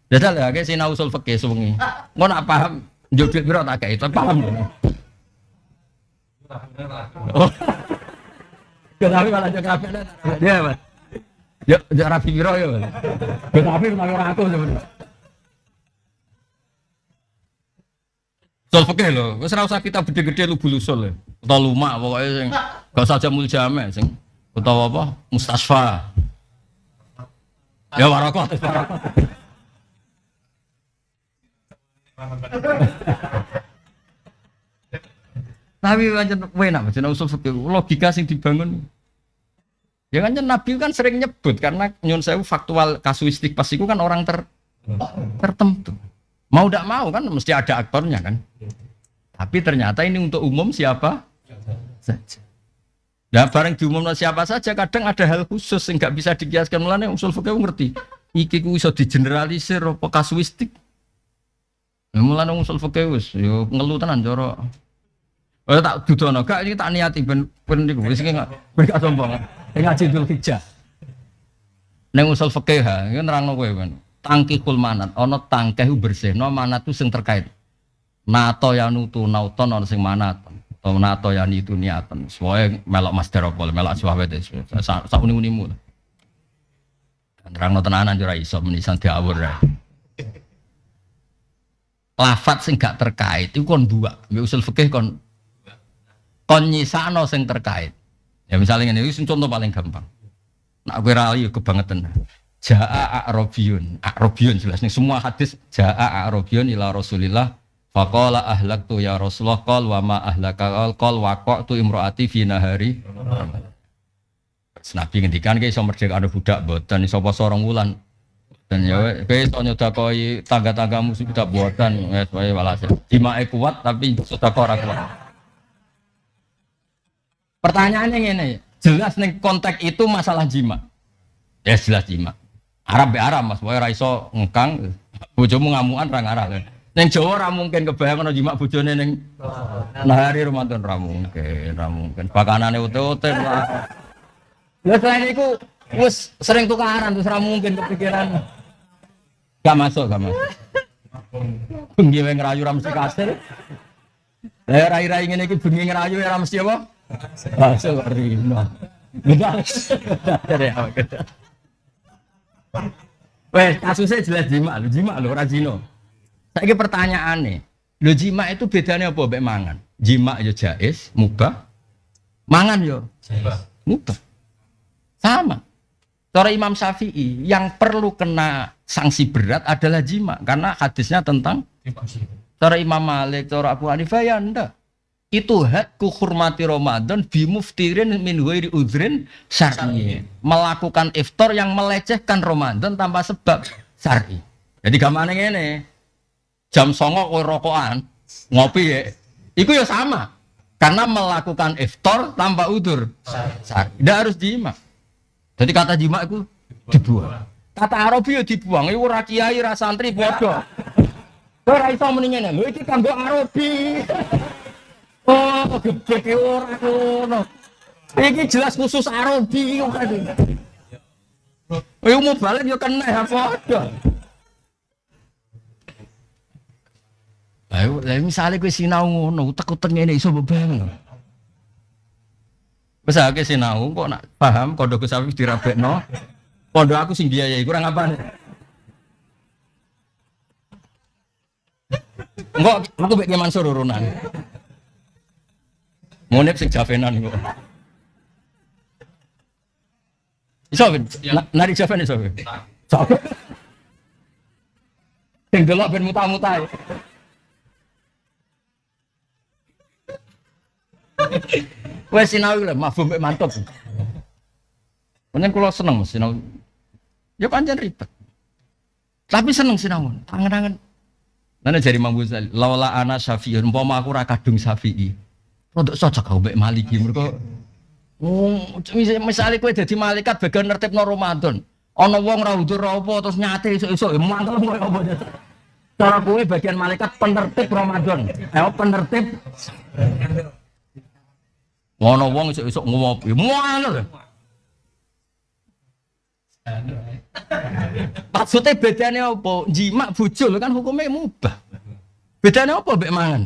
Jajal ya ke sinau usul fikih sewengi. Engko nak paham njodhit piro tak kei, paham. Oh. Kenapa malah jaga rapi dia Mas? Ya jaga rapi biro ya Mas. Tapi orang aku sebenarnya. Soal fikih lho, wis ora usah kita gede-gede lu bulusul ya. Utawa lumak pokoknya sing gak usah jamul jame sing utawa apa? Mustasfa. Ya warakah. Tapi pancen enak jeneng usul fikih logika sing dibangun. Ya kan Nabi kan sering nyebut karena nyun sewu faktual kasuistik pas iku kan orang tertentu. Mau tidak mau kan mesti ada aktornya kan. Tapi ternyata ini untuk umum siapa saja. Nah bareng diumumkan siapa saja kadang ada hal khusus yang nggak bisa dikiaskan mulane usul fikih ngerti. iki ku iso digeneralisir apa kasuistik. Mulane usul fikih wis yo ngelu tenan cara. Oh tak dudono gak iki tak niati ben niku wis ben gak sombong. Ngaji Dzulhijjah. Ning usul fikih ha, iki nerangno kowe ben. Tangkihul manat ana tangkeh bersihno manat itu sing terkait. Nato yanutu nauton ana sing manat. Atau nato yani itu niatan. Soale melok master apa melok suwawet sak uni-unimu. Nerangno tenanan ora iso menisan diawur. Lafat sing gak terkait iku kon buak. Usul fikih kon nyisakno sing terkait. Ya misalnya ngene iki contoh paling gampang. Nak kowe ra yo kebangetan. Jaa A'rabiyun jelas ning semua hadis jaa A'rabiyun ila Rasulillah faqala ahlaktu ya Rasulullah qal wa ma ahlaka qal waqatu imraati fi nahari. Nabi ngendikan ki iso merdekane budak mboten iso poso rong wulan. Dan ya kowe iso nyedakoi tangga-tanggamu sing budak mboten wis wae walhasil. Jimake kuat tapi sedekah ora kuat. Pertanyaannya ngene, jelas ning konteks itu masalah jima. Ya jelas jima. Arab be Arab Mas, wae ora iso ngkang bojomu ngamukan ra ngarah. Ning Jawa ora mungkin kebayang ana jima bojone ning nahari Ramadan ra mungkin. Bakanane ute-ute. Lah selain iku wis sering tukaran terus ra mungkin kepikiran. Gak masuk. Bengi wae ngrayu ra mesti kasil. Lah rai-rai ngene iki bengi ngrayu ora mesti apa? Masuk rino. Benar. Wes kasusnya jelas jima lho ora zina. Saiki pertanyaane, lho jima itu bedanya apa mbek mangan? Jima yo jaiz, mubah. Mangan yo mubah. Sama. Cara Imam Syafi'i yang perlu kena sanksi berat adalah jima karena hadisnya tentang cara Imam Malik, cara Abu Hanifah ya ndak. Itu hadku hurmati Ramadan bimuftirin min ghairi udhrin syar'i. Melakukan iftar yang melecehkan Ramadan tanpa sebab syar'i. Jadi gamane ngene. Jam 09.00 kowe rokokan, ngopi ya. Iku ya sama. Karena melakukan iftar tanpa udzur syar'i. Ndak harus jima. Jadi kata jima itu dibuang. Kata Arabi ya dibuang. Iku ora kiai ra santri padha. Ora iso muni ngene. Lho iki kanggo Arabi. Oh, gede ora ngono. Iki jelas khusus Arabi kok. Yo mau balik yo kena apa ada. Ayo, misale kowe sinau ngono, utek-utek ngene iso mbang. Wis akeh sinau kok nak paham kodho Gus Afif dirabekno. Pondok aku sing biayai kurang apane. Enggak, aku mek Mansur urunan. Monep sing javenan kok. Iso ben nari javen iso. Sok. Sing delok ben muta-muta. Wes sinau lho mafhum mek mantep. Menen kula seneng sinau. Ya pancen ribet. Tapi seneng sinau. Tangan-tangan. Nane jari Imam Ghazali, laula ana Syafi'un, umpama aku ora kadung Syafi'i. Rodok cocok kau mbek Maliki mergo misale kowe dadi malaikat bagian nertibno Ramadan. Ana wong ra udur apa terus nyate esuk-esuk mantep kowe apa. Cara kowe bagian malaikat penertib Ramadan. Penertib. Ana wong esuk-esuk ngopi. Mual. Maksudnya bedane apa? Jima bojo kan hukumnya mubah. Bedane apa mbek mangan?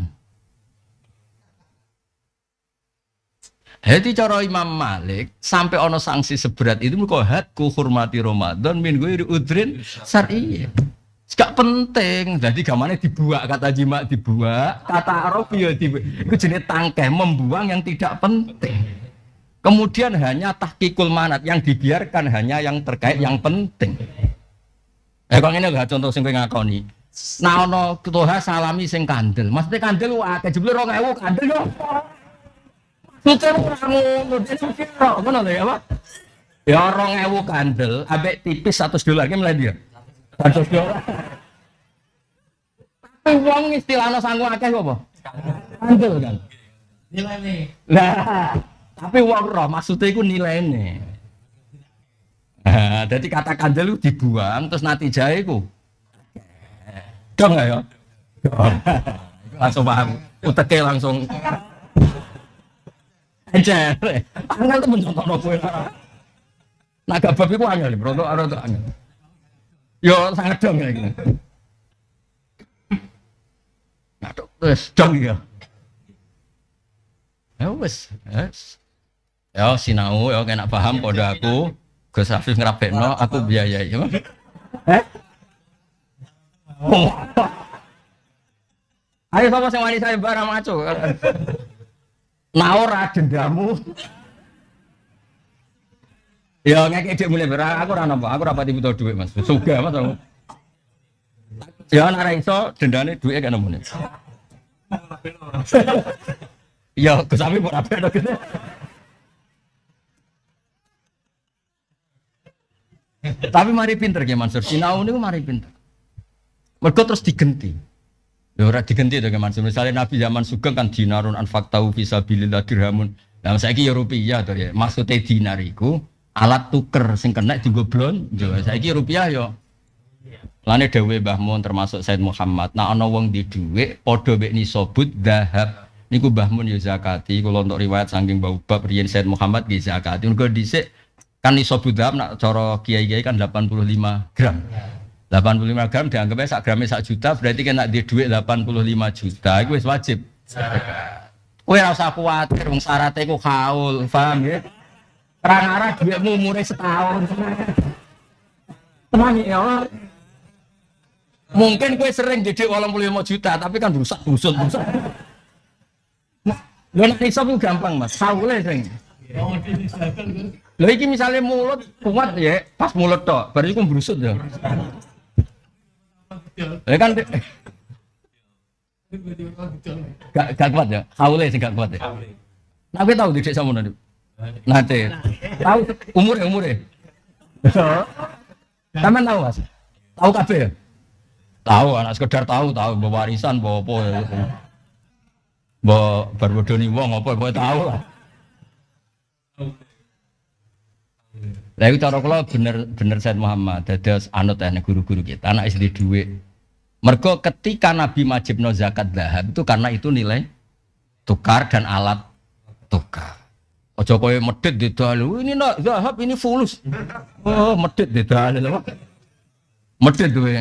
Jadi cara Imam Malik sampai ono sanksi seberat itu mereka hadku hormati Ramadan min ghairi udhrin syar'i. Gak penting. Jadi gamane dibuak kata jima dibuak, kata Arabi ya dibuak. Itu jenis tangkeh membuang yang tidak penting. Kemudian hanya tahqiqul manat yang dibiarkan hanya yang terkait yang penting. Kok ngene lho contoh sing kowe ngakoni. Nah ono ketuha salami sing kandel. Maksudnya kandel akeh jebule 2000 kandel yo. Sucer ora ngono, sucer ngono lho ya, Pak. Ya 2000 kandel, ambek tipis $100 ki mlebu ya. $100. Tapi wong istilahno sanggup akeh kok apa? Kandel kan. Nilainya. Lah, tapi wong roh maksudnya iku nilaine. Nah, jadi kata kandel itu dibuang terus nanti jahe ku. Dong ya. Dong. Langsung paham. Uteke langsung aja. Angel temen contohno kowe. Naga bab iku angel, bro, ora angel. Yo sangat dong ya iki. Ngatuk wis dong ya. Ya wis. Ya sinau ya kena paham padha aku. Gus Afif ngrapekno, aku biayai. Oh. Ayo sapa sing wani saya barang maco. Nah ora dendamu. Ya ngekek dhek mulai berak, aku ora nampa, aku ora pati butuh dhuwit Mas. Sugih Mas aku. Ya nek ora iso dendane dhuwite kene mene. Ya Gus Afif ora bedo gitu. Tapi mari pinter ya Mansur, sinau niku mari pinter. Mergo terus digenti. Ya ora digenti to Mansur. Misale Nabi zaman sugeng kan dinarun anfaqtahu fisabilillah dirhamun. Lah saiki ya rupiah to ya. Maksude dinar iku alat tuker sing kena dienggo blonjo. Saiki rupiah ya. Lane dawuhe Mbah Mun termasuk Said Muhammad, nek ana wong di dhuwit padha mek nisobut zahab. Niku Mbah Mun ya zakati. Kula untuk riwayat saking Mbah Ubab riyen Said Muhammad nggih zakati. Mergo dhisik kan nisobut zahab nak cara kiai-kiai kan 85 gram. 85 gram dianggapnya sak gramnya 1 juta, berarti kena di duit 85 juta, itu wajib. Kowe ora usah kuwatir, wong syaratnya iku haul, paham ya? Terang arah duitmu umure setahun. Tenang ya. Mungkin kowe sering didik 85 juta, tapi kan rusak. Lho nek iso ku gampang, Mas. Haule sing. Lho iki misale mulut kuat ya, pas mulut tok, bar iku brusut ya. Ya kan gak kuat ya, haule sing gak kuat ya. Nah kowe tau didik samono niku. Nate. Tahu umure. Sampeyan tahu Mas? Tahu kabeh ya? Tahu, anak sekedar tahu bawa warisan, bawa apa ya. Bawa barbodoni wong apa kowe tahu lah. Lah iku cara kula bener Said Muhammad dados anut nek guru-guru kita anak SD dhuwit. Mergo ketika Nabi majibno zakat zahab itu karena itu nilai tukar dan alat tukar. Aja kowe medhit didal, ini nak zahab ini fulus. Oh, medhit didal lho. Medhit kowe.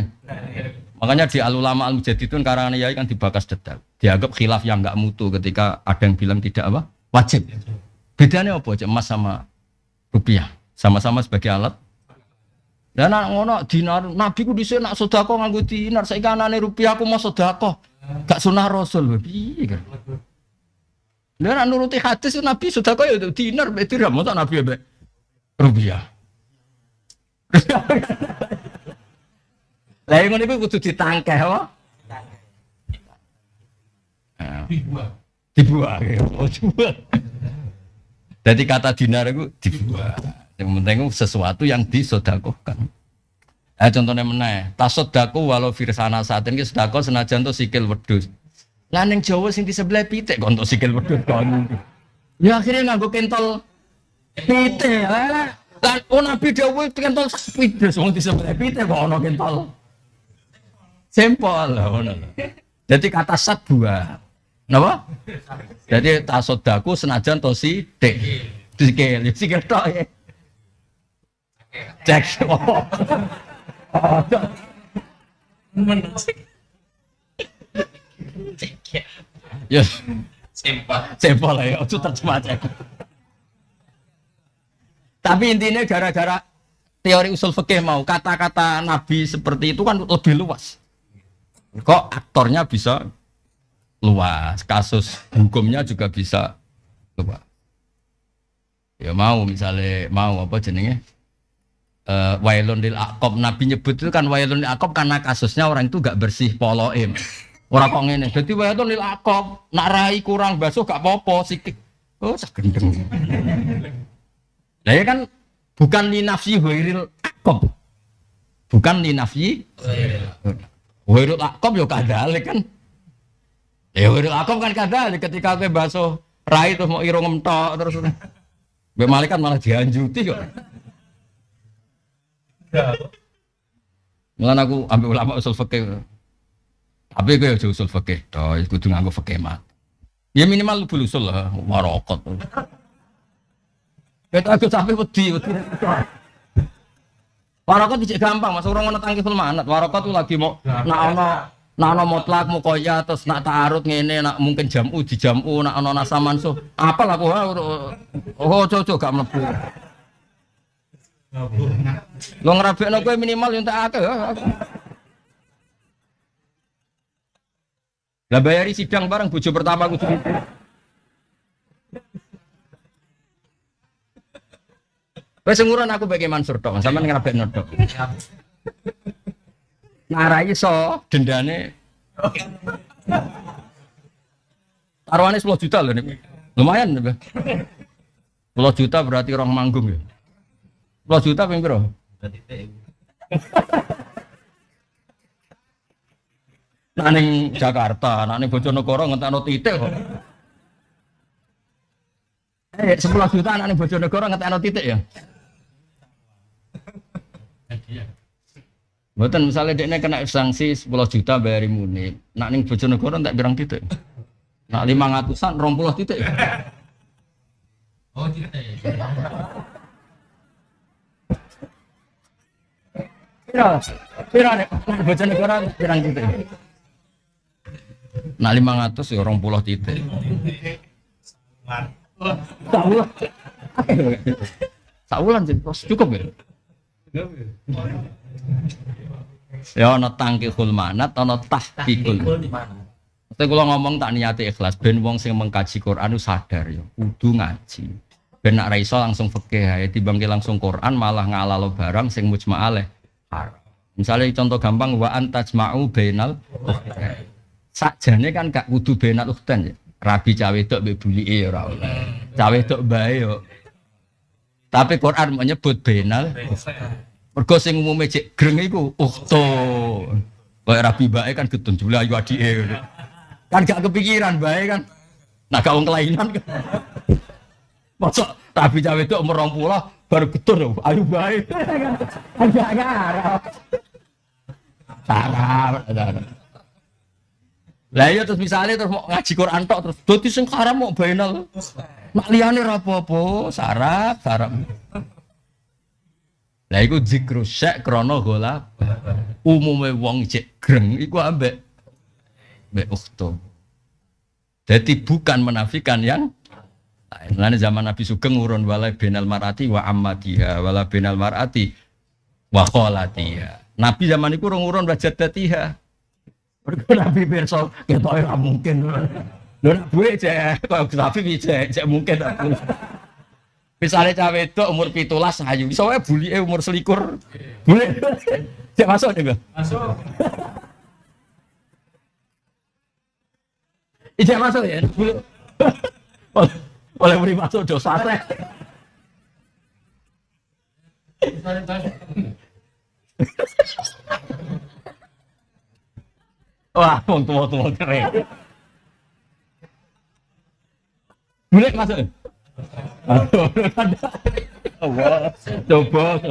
Makanya di Al-Ulama Al-Mujaddidun karangan yai kan dibakas detail. Dianggap khilaf yang enggak mutu ketika ada yang bilang tidak apa? Wajib. Bedanya apa? Emas sama rupiah. Sama-sama sebagai alat. Dan nak ngono dinar Nabi ku dhisik nak sedekah nganggo dinar, saiki anane rupiah aku mau sedekah. Gak sunah Rasul piye kan. Lha nak nuruti hadis Nabi sedekah ya dinar mek dirham, mosok Nabi mek rupiah. Lah ngono iku kudu ditangkeh apa? Dibuang. Jadi kata dinar itu dibuang. Yang penting sesuatu yang disedekahkan. Contohnya meneh, tasedaqah walau firsana saat ini sedekah senajan to sikil wedhus. Lah ning Jawa sing di sebelah pitik kok untuk sikil wedhus kon. Ya akhirnya nganggo kentol pitik. Lah Nabi dawuh kentol wedhus wong di sebelah pitik kok ana kentol. Sempol ngono. Jadi kata sadbuah. Napa? Jadi tasedaqah senajan to sithik. Sikil tok ya. Cek. Ya, sempol ya, itu terjemah cek. Tapi intinya gara-gara teori usul fikih mau kata-kata Nabi seperti itu kan lebih luas. Kok aktornya bisa luas, kasus hukumnya juga bisa luas. Ya mau misalnya mau apa jenenge? Wailun lil aqab, Nabi nyebut itu kan wailun lil aqab karena kasusnya orang itu gak bersih poloke. Ora kok ngene. Dadi wailun lil aqab, nak rai kurang basuh gak apa-apa sikik. Oh, sagendeng. Lah ya kan bukan li nafsi wairil aqab. Bukan li nafsi wairil aqab yo kadalik kan. Ya wairil aqab kan kadalik ketika kowe basuh rai terus mau irung entok terus. Mbek malaikat malah dianjuti kok. Mulane aku ambil ulama usul fikih. Tapi kowe aja usul fikih to, kudu nganggo fikih mat. Ya minimal lu usul lah, warokot. Kita aku sampai wedi. Warokot dijek gampang, Mas orang ngono tangkif manat. Warokot tuh lagi mau nak ono mutlak mukoya terus nak ta'arud ngene nak mungkin jamu di jamu nak ono nasa mansuh. Apal aku coco gak mlebu. Lo ngerabekno kowe minimal yo entek akeh. Lah bayari sidang bareng bojo pertama kudu gitu. Wes nguron aku bagi Mansur tok, sampean ngrabekno tok. Nah, iso dendane. Taruhane 10 juta lho niku. Lumayan lho. 10 juta berarti rong manggung ya. 10 juta ping piro? Nah ning Jakarta, nah ning Bojonegoro ngentekno titik kok. 11 juta anak ning Bojonegoro ngentekno titik ya. Mboten misalnya dekne kena sanksi 10 juta bayari muni. Nak ning Bojonegoro entek pirang titik? Nak 500-an 20 titik. Oh, titik. Pira nek Bojonegoro pirang titik? Nak 500 ya 20 titik. Saulan cukup ya? Ya ana tangkihul manat, ana tahqiqul. Mesti kula ngomong tak niati ikhlas ben wong sing mengkaji Quran sadar ya, kudu ngaji. Ben nek ra iso langsung fikih ae timbang langsung Quran malah ngalalo barang sing mujma' alaih haram. Misalnya contoh gampang wa antajma'u bainal sakjane kan gak kudu bainal ukhtan ya. Rabi cawe wedok mbek bulike ya ora oleh. Cawe wedok bae yo. Tapi Quran menyebut bainal mergo sing umume cek greng iku ukhto. Kaya rabi bae kan getun jula ayu adike. Kan gak kepikiran bae kan. Nah gak wong kelainan kan. Masa rabi cawe wedok umur 20 baru getun ayu bae. Kan gak ngarep. Sarap. Lah iya terus misalnya terus mau ngaji Quran tok terus dadi sing haram mau bainal. Mak liyane ora apa-apa, sarap. Lah iku zikru syek krana golab. Umume wong cek greng iku ambek ukhto. Jadi bukan menafikan yang lain. Zaman Nabi Sugeng urun wala benal marati wa ammatiha wala benal marati wa kholatiha. Nabi zaman iku urun wajadatiha. Mergo Nabi pirsa ketoke ora mungkin. Lho nek buwe cek kok Nabi cek mungkin aku. Misale cawe wedok umur 17 ayu, iso wae bulike umur 21. Bule. Cek masuk nek. Masuk. Ijek masuk ya. Bule. Oleh beri masuk dosa teh. Wah, wong tua-tua keren. Boleh masuk. Aduh, coba.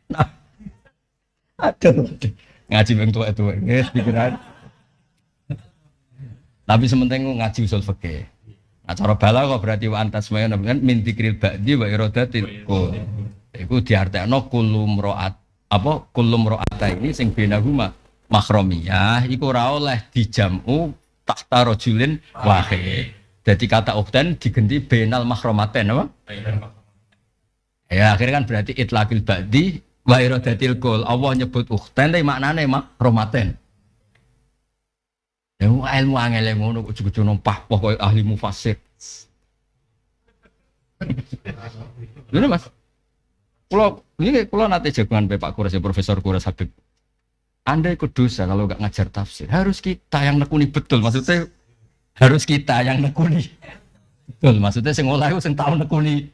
Nah, aduh, ngaji bang tua-tua, nges pikiran. Tapi sementing ngaji usul fikih. Nah, cara bala kok berarti wa antas mayan kan min dzikril ba'di wa iradatil qul. Iku diartekno kulum ro'at apa kulum ro'ata ini sing benahuma mahromiyah iku ora oleh dijamu tahta rajulin wahid. Dadi kata ukhtan digenti benal mahromaten apa? Ya akhirnya kan berarti itlaqil ba'di wa iradatil qul. Allah nyebut ukhtan tapi maknane mahromaten. Ya ilmu angel ngono kok cucu nompah koyo ahli mufassir. Lha Mas. Kalau nanti jagungan Pak Kuras ya Profesor Kuras Habib. Anda ikut dosa kalau nggak ngajar tafsir. Harus kita yang nekuni betul. Maksudnya harus kita yang nekuni betul. Maksudnya sing oleh sing tahu nekuni.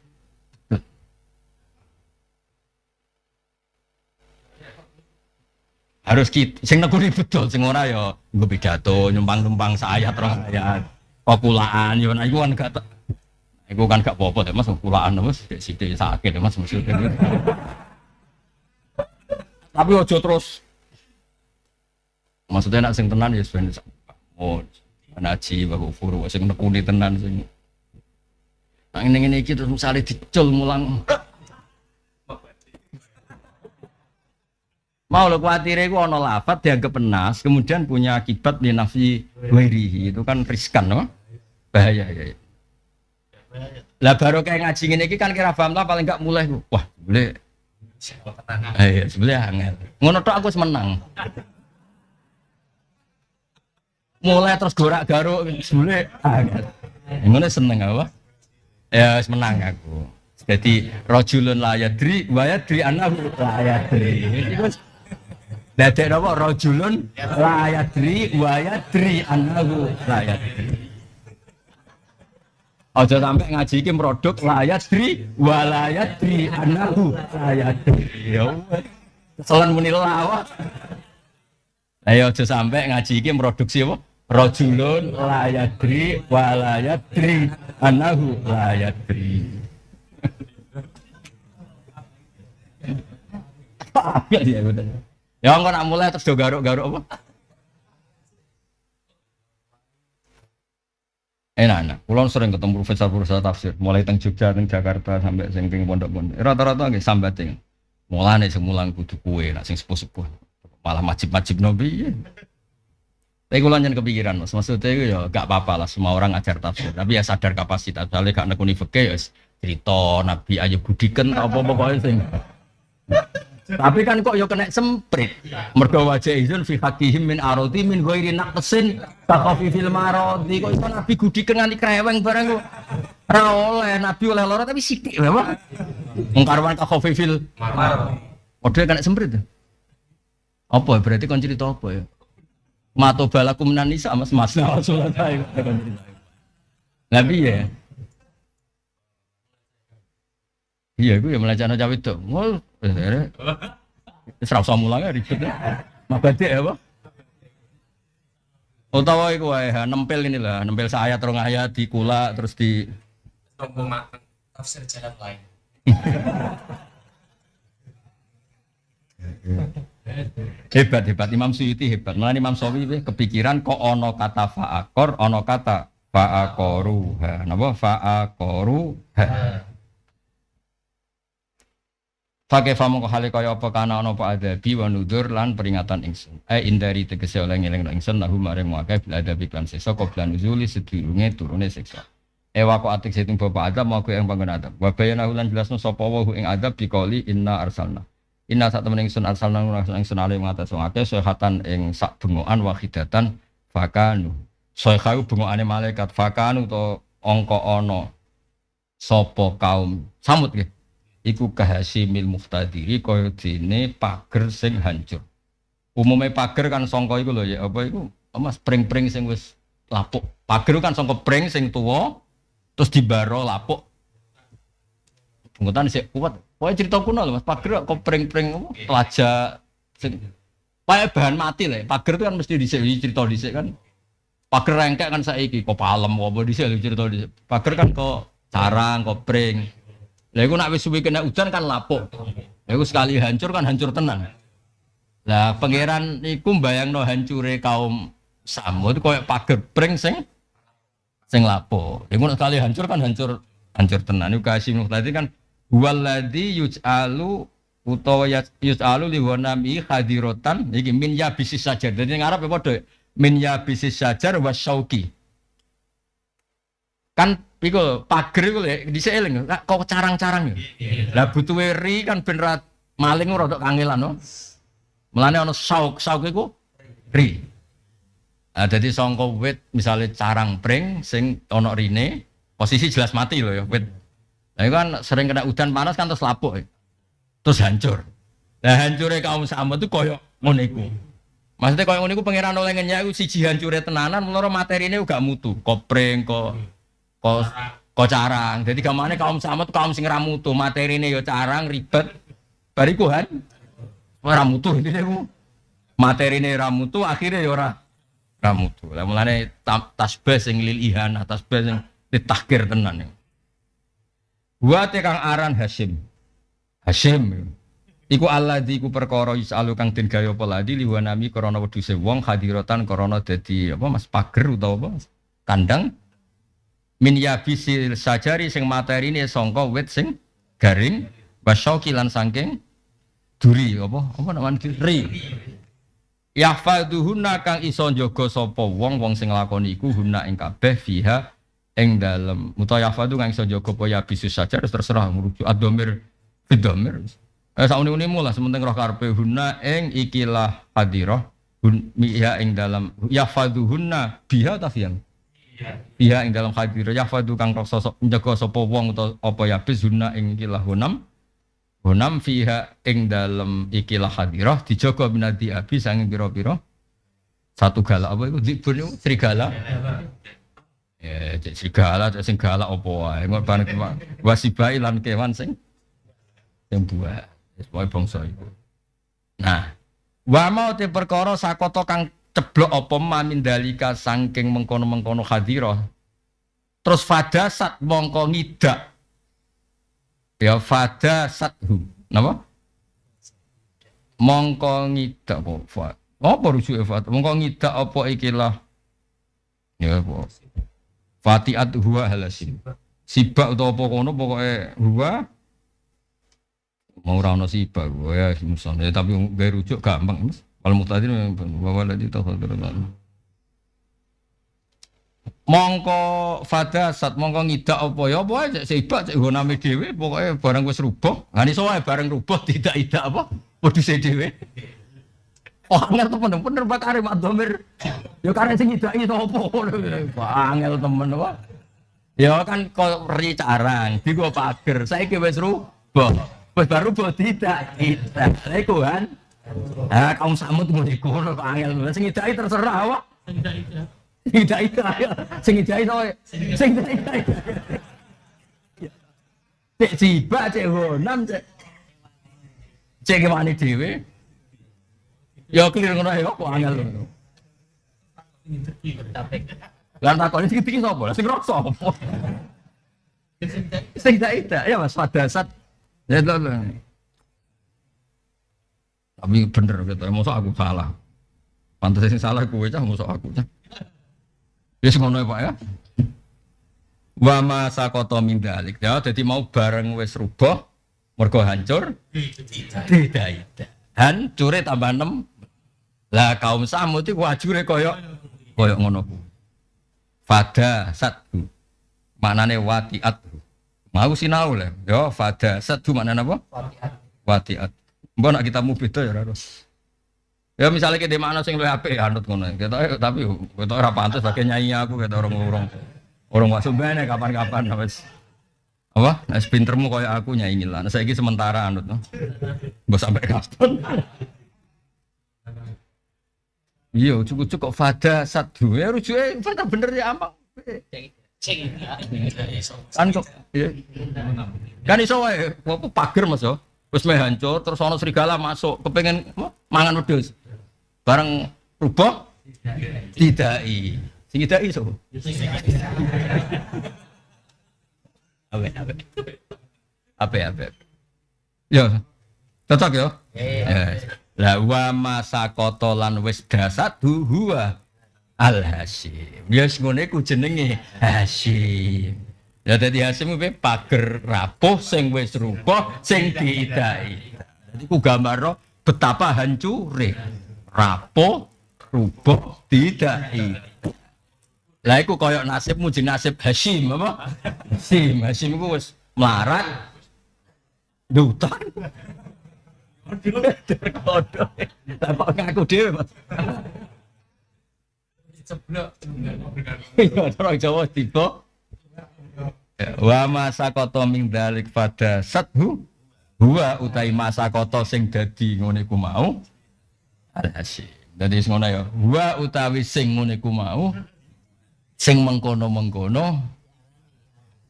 Betul. Harus kita sing nekuni betul. Sing ora ya nggo pidato nyumpang-numpang sayat rong ayat. Populaan yo nek iku kan gak Iku kan gak apa-apa Mas kulaan Mas sithik sakit Mas maksudnya. Tapi ojo terus. Maksudnya nak sing tenan ya ben oh naji wa kufur sing nekuni tenan sing. Nang ngene iki terus misale dicul mulang. Mau lo kuatire iku ana lafaz dianggap penas kemudian punya akibat li nafsi ghairihi itu kan riskan no? Bahaya ya. Lah baru kayak ngaji ngene iki kan kira paham lah paling gak mulai wah boleh iya sebelah angel ngono tok aku wis menang mulai terus gorak-garuk sebelah angel ngono seneng apa ya wis menang aku jadi rajulun la yadri wa yadri annahu la yadri iku dadek napa rajulun la yadri wa yadri annahu la yadri. Aja sampai ngaji iki produk layadri walayadri anahu layadri. Ya wis. Keselan muni lawak. Ayo aja sampai ngaji iki produksi apa? Rajulun layadri walayadri anahu layadri. Apa ya bener. Ya engko nak mulai terus do garuk-garuk apa? Enak-enak. Kulon sering ketemu profesor tafsir, mulai teng Jogja, teng Jakarta sampai sing teng pondok-pondok. Rata-rata nggih sambating. Mulane sing mulang kudu kowe, nak sing sepuh-sepuh. Malah majib-majib nabi. Tapi kulon yen kepikiran, Mas. Maksudnya itu ya gak apa-apa lah semua orang ajar tafsir, tapi ya sadar kapasitas. Soale gak nekuni fikih ya cerita Nabi Ayub Budiken apa pokoknya sing. Tapi kan kok yo kena semprit. Mergo wajah izun fi hakihim min arati min ghairi naqsin ka khafifil maradi. Kok iso Nabi Gudiken nganti kreweng barang kok. Ora oleh Nabi oleh lara tapi sithik wae, Pak. Wong karwan ka khafifil maradi. Ode kena semprit. Apa berarti kon cerita apa ya? Mato balakum nanisa Mas Rasulullah kon cerita. Lah piye? Iya, gue yang melancarkan cawe itu. Mau, serasa mulanya ribet ya. Mabadi ya, Pak. Utawa iku wae nempel inilah, nempel sayat rong ayat di kula terus di sombong mateng tafsir jalan lain. Hebat Imam Suyuti hebat. Malah Imam Syafi'i kepikiran kok ono kata fa'akor, ono kata fa'akoruha. Napa fa'akoruha? Pakai famongko hale kaya apa kana ana apa adabi wa nudzur lan peringatan ingsun. Indari tegese oleh ngelingno ingsun lahu maring wae bil adabi kan sesa qablan nuzuli sedurunge turune siksa. Wa kok atik situng bapak adab mau yang panggon adab. Wa bayana lan jelasno sapa wa ing adab dikoli inna arsalna. Inna sak temen ingsun arsalna ingsun ale ngatas wong akeh sehatan ing sak bengokan wahidatan fakanu. Soekau bengokane malaikat fakanu to angka ana sapa kaum samut nggih. Iku kahasimil muhtadiri kaya dene pager sing hancur. Umume pager kan sangka iku lho ya apa iku Mas pring-pring sing wis lapuk. Pager kan sangka pring sing tuwa terus dibaro lapuk. Bungutan sik kuat. Pokoke cerita kuno lho Mas pager kok pring-pring telaja sing pae bahan mati lho. Pager itu kan mesti dhisik cerita dhisik kan. Pager rengkek kan saiki kok palem apa dhisik cerita dhisik. Pager kan kok carang kok pring. Lah iku nek wis suwi kena udan kan lapuk. Lah iku sekali hancur kan hancur tenan. Lah pangeran niku mbayangno hancure kaum Samud koyo pager pring sing lapuk. Iku nek sekali hancur kan hancur tenan. Iku kasih tadi kan waladzi yuj'alu utawa yuj'alu li wanami hadirotan iki min ya bisis sajar. Dadi ning Arab ya padha min ya bisis sajar wasyauqi. Kan iku pager iku lek dhisik eling kok carang-carang ya. Lah butuhe ri kan ben ra maling rada kangelan no. Mulane ana sauk iku ri. Ah dadi sangka wit misale carang pring sing ana rine, posisi jelas mati lho ya wit. Lah iku kan sering kena udan panas kan terus lapuk. Terus hancur. Lah hancure kaum Samud itu koyo ngono iku. Maksudnya koyo ngono iku pangeran oleh ngenyek iku siji hancure tenanan mulane materine gak mutu. Kopring kok carang. Jadi gamane kaum Samud kaum sing ra mutu, materine ya carang, ribet. Bariku kan ora mutu intine ku. Materine ra mutu, akhire ya ora mutu. Lah mulane tasbih sing lil ihana, tasbih sing ditahkir tenan. Wa te kang aran Hasyim. Hasyim. Iku alladzi ku perkara isalu kang den gawe apa ladi liwanami krana wedhuse wong hadiratan krana dadi apa Mas pager utawa apa kandang min yabisil sajari sing materine sangka wit sing garing wasyauki lan saking duri apa namanya duri. Yahfaduhunna kang iso njaga sapa wong sing nglakoni iku hunna ing kabeh fiha ing dalem mutayafadu kang iso njaga apa ya bisus saja terserah merujuk ad-dhamir bid-dhamir. Sauni-uni mula sementing roh karepe hunna ing ikilah hadirah miha ing dalem yahfaduhunna biha ta fiyan. Biha ing dalem hadirah yahfadu kang rasa njaga sapa wong utawa apa ya bis hunna ing ikilah Honam fiha ing dalem ikilah hadirah dijaga binadi abi sanging pira-pira satu galak apa iku dibun iku serigala. Ya serigala sing galak apa wae ngono bareng wasibai lan kewan sing buah wis pokoke bangsa iku. Nah, wa mau te perkara sakoto kang ceblok apa mamin dalika saking mengkono-mengkono hadirah. Terus fadasat mongko ngidak ya fada sathu napa mongko ngidak apa rujuke fat mongko ngidak apa ikilah ya apa fatiat huwa halasim sibak utawa apa kono pokoke huwa mau ora ono sibak ya misalnya tapi gawe rujuk gampang Mas wal mutadin wa ladi tafadhal mongko fadasat mongko ngidak apa ya apa sibak cek goname dhewe pokoke barang wis rubuh ngani soe barang rubuh tidak apa wedhuse dhewe oh angel temen bener bakare mak domir ya karek sing ngidaki to apa angel temen apa ya kan kok ri carang di gua pager saiki wis rubuh wis baru rubuh tidak lha iku kan kaum samut ngono iku kok angel sing ngidaki terserah apa Tidak ya, sing idai to, sing idai. Cek ciba, cek honam, cek gimana dewe? Ya clear ngono ya, kok angel ngono. Lan takone sing iki sapa? Sing rasa apa? Sing tidak ya Mas Fadasat. Ya lho. Tapi bener gitu, mosok aku salah. Pantes sing salah kowe cah mosok aku cah. Wis ngono ya Pak ya. Wa ma sakoto min dalik. Ya dadi mau bareng wis rubuh mergo hancur. Tidak. Hancure tambah 6. Lah kaum Samud iku wajure kaya ngono ku. Fada satu. Maknane watiat. Mau sinau le. Ya fada satu maknane apa? Watiat. Mbok nek kita mu beda ya harus. Ya misalnya kita mana sing luwih apik anut ngono. Kita tapi kita ora pantes pakai nyanyi aku kita orang wasubane kapan-kapan wis. Apa? Nek pintermu koyo aku nyanyi lah. Saiki sementara anut no. Mbok sampai kapan? Iya, cukup fada satu. Ya rujuke fada bener ya ampang. Kan kok iya. Kan iso wae apa pager Mas yo. Wis meh hancur terus ana serigala masuk kepengin mangan wedhus. Bareng rubuh tidai. Sing tidai iso. Ape. Ya. Cocok ya? Ya. La wa masakoto lan wis dasatu huwa al-Hasyim. Ya ngene ku jenenge Hasyim. Ya dadi Hasyim kuwi pager rapuh sing wis rubuh sing diidai. Dadi ku gambarno betapa hancure rapuh rubuh diidai. Lah iku koyo nasibmu jeneng nasib Hasyim apa? Hasyim iku wis melarat dutan. Terkodo. Lah kok ngaku dhewe, Mas. Ceblok. Ya orang Jawa tiba. Wa masakoto ming dalik pada sathu huwa utai masakoto sing dadi ngene ku mau Al-Hasyim. Dadi ngono ya. Wa utawi sing ngene ku mau sing mengkono-mengkono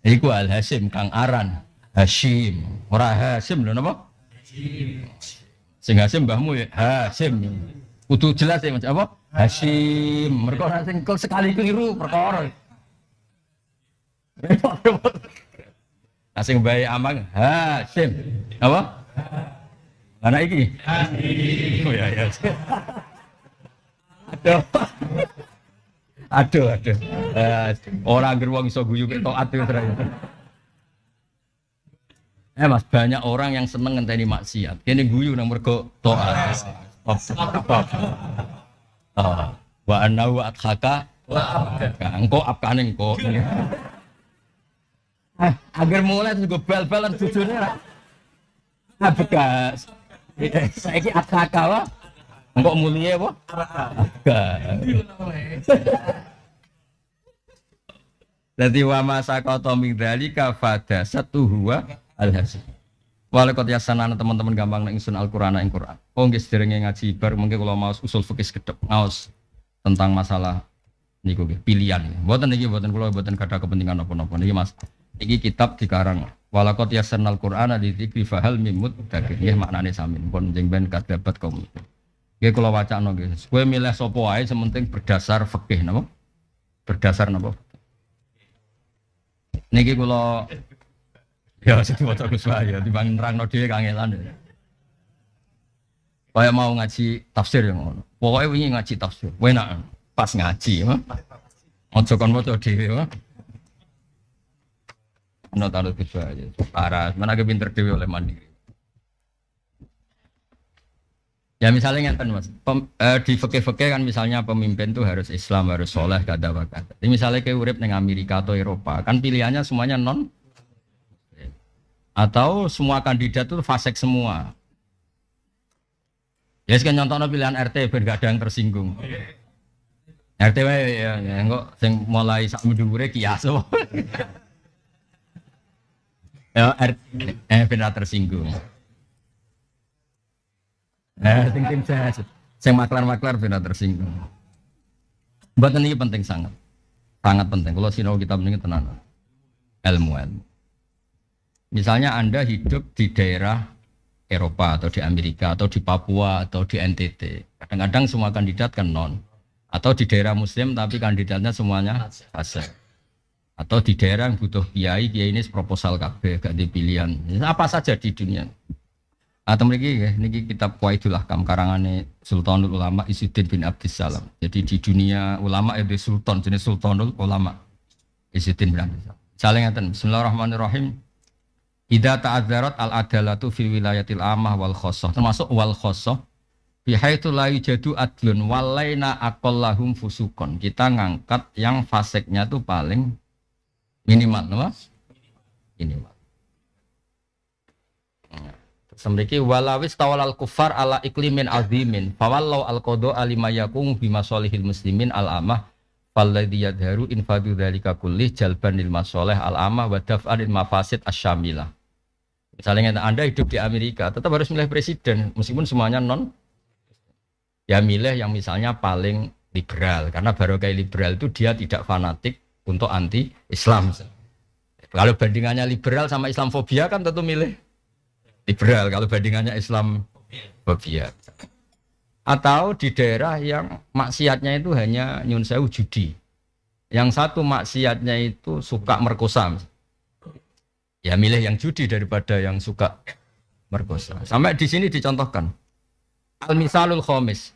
iku Al-Hasyim kang aran Hasyim. Ora Hasyim lho napa? Sing Hasyim mbahmu ya Hasyim. Kudu jelas ya Mas apa? Hasyim. Mergo nek sing sekali keliru perkara. Asing bae amang Hasyim. Apa? Anak iki. Oh ya ya. Aduh. Aduh. Orang geruang iso guyu kok taat yo terus. Mas, banyak orang yang seneng ngenteni maksiat. Kene guyu nang mergo taat. Wa anna wa athaka wa abka. Engko apkane engko. Agar mulai juga bal-balan jujurnya lah. Abka. Saiki athaka wa. Engko mulie apa? Abka. Dadi wa masaqata min dzalika fada satuhuwa al-hasan. Walaqad yasanana teman-teman gampang nek ingsun Al-Qur'an ing Qur'an. Oh nggih sederenge ngaji bar mungkin kula maos usul fikih sekedhep ngaos tentang masalah niku nggih pilihan. Mboten niki mboten kula mboten gadah kepentingan apa-apa niki Mas. Iki kitab dikarang walaqad yasanal Qur'ana lidzikri fahal mimut dakir. Nggih maknane sami. Pun njeng ben kadabat kaum. Nggih kula wacana nggih. Kowe milih sapa wae sementing berdasar fikih napa? Berdasar napa? Niki kula ya sing maca Gus Wahyu timbang nerangno dhewe kangelan. Kaya mau ngaji tafsir yang ngono. Pokoke wingi ngaji tafsir. Enak pas ngaji, aja kon maca dhewe. Ono taruh Gus Wahyu. Parah, menake pinter dhewe oleh mandiri. Ya misalnya ngeten Mas. Di fikih-fikih kan misalnya pemimpin tuh harus Islam, harus soleh, kada wakada. Jadi misalnya kayak urip ning Amerika atau Eropa, kan pilihannya semuanya non atau semua kandidat itu fasik semua. Ya sekarang contohnya pilihan RT biar gak ada yang tersinggung. RT ya kok sing mulai sak mendhuwure kias. Ya benar tersinggung. Ting sing maklar-maklar benar tersinggung. Mboten iki penting sangat. Sangat penting. Kalau sinau kita mending tenan. Ilmu. Misalnya Anda hidup di daerah Eropa atau di Amerika atau di Papua atau di NTT. Kadang-kadang semua kandidat kan non. Atau di daerah Muslim tapi kandidatnya semuanya fasik. Atau di daerah yang butuh kiai ini proposal kabeh gak dipilihan. Apa saja di dunia. Atau niki kitab Qawaidul Ahkam karangane Sultanul Ulama Izzuddin bin Abdissalam. Jadi di dunia ulama itu sultan jenis Sultanul Ulama Izzuddin bin Abdissalam. Saling ngaten. Bismillahirrahmanirrahim. Idza ta'adzarat al-adalatu fil wilayatil ammah wal khassah termasuk wal khassah bihaitsu la yujadu adlun walaina aqallahum fusukon. Kita ngangkat yang fasiknya tuh paling minimal, apa? Minimal. Semriki walawis tawalal kufar ala iklimin azimin fawallau al-qada alimayakum bimasalihil muslimin al-amah falladhi yadharu infadu dzalika kullih jalban lil masalih al-amah wa daf'an lil mafasid asyamilah. Misalnya Anda hidup di Amerika tetap harus milih presiden meskipun semuanya non. Ya milih yang misalnya paling liberal karena barokah liberal itu dia tidak fanatik untuk anti Islam. Kalau bandingannya liberal sama Islamfobia kan tentu milih liberal kalau bandingannya Islam fobia. Atau di daerah yang maksiatnya itu hanya nyun sewu judi. Yang satu maksiatnya itu suka merkosa. Ya milih yang judi daripada yang suka merkosa. Sampai di sini dicontohkan. Al-misalul khamis.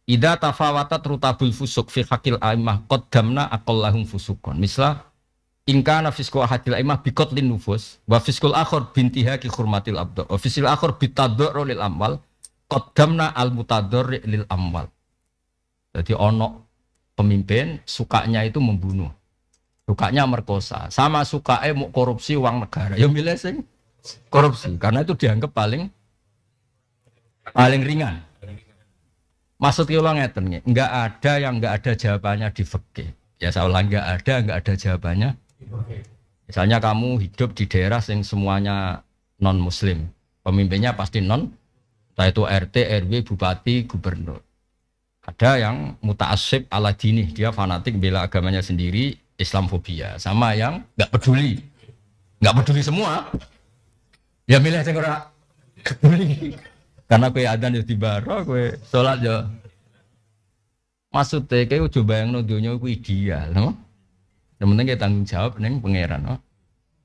Idza tafawatat rutabul fusuk fi haqqil a'immah qaddamna aqallahum fusukon. Misal inka nafisku ahadil a'immah biqatlin nufus wa fiskul akhir bintihaki hurmatil abda wa fiskul akhir bitadharru lil amwal qaddamna al mutadharri lil amwal. Jadi ono pemimpin sukanya itu membunuh. Sukanya merkosa, sama sukanya mau korupsi uang negara. Ya milih sing korupsi karena itu dianggap paling ringan. Maksud kula ngeten nggih, enggak ada yang enggak ada jawabannya di fikih. Ya saya ulang enggak ada jawabannya. Misalnya kamu hidup di daerah yang semuanya non muslim, pemimpinnya pasti non, entah itu RT, RW, bupati, gubernur. Ada yang muta'assib ala dini, dia fanatik bela agamanya sendiri, Islamfobia. Sama yang enggak peduli semua. Ya milih sing ora peduli. Karena kowe adzan yo dibaro, kowe salat yo. Maksudnya kowe coba bayangno donya iku ideal, no? Yang penting kita tanggung jawab ning pangeran, no?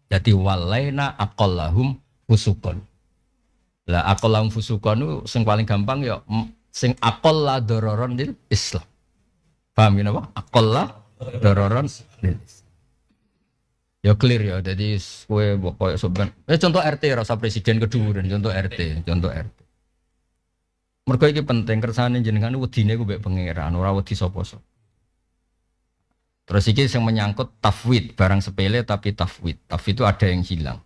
Jadi walaina aqallahum fusukon. Lah aqallahum fusukon itu sing paling gampang ya sing aqalla dororon lil Islam. Paham gini apa? Aqalla dororon lil Islam. Ya clear ya, jadi kowe koyo soban. Contoh RT rasa presiden kedua dan contoh RT. Mergo iki penting kersane jenengan wedine ku mbek pangeran, ora wedi sapa-sapa. Terus iki yang menyangkut tafwid, barang sepele tapi tafwid. Tafwid itu ada yang hilang.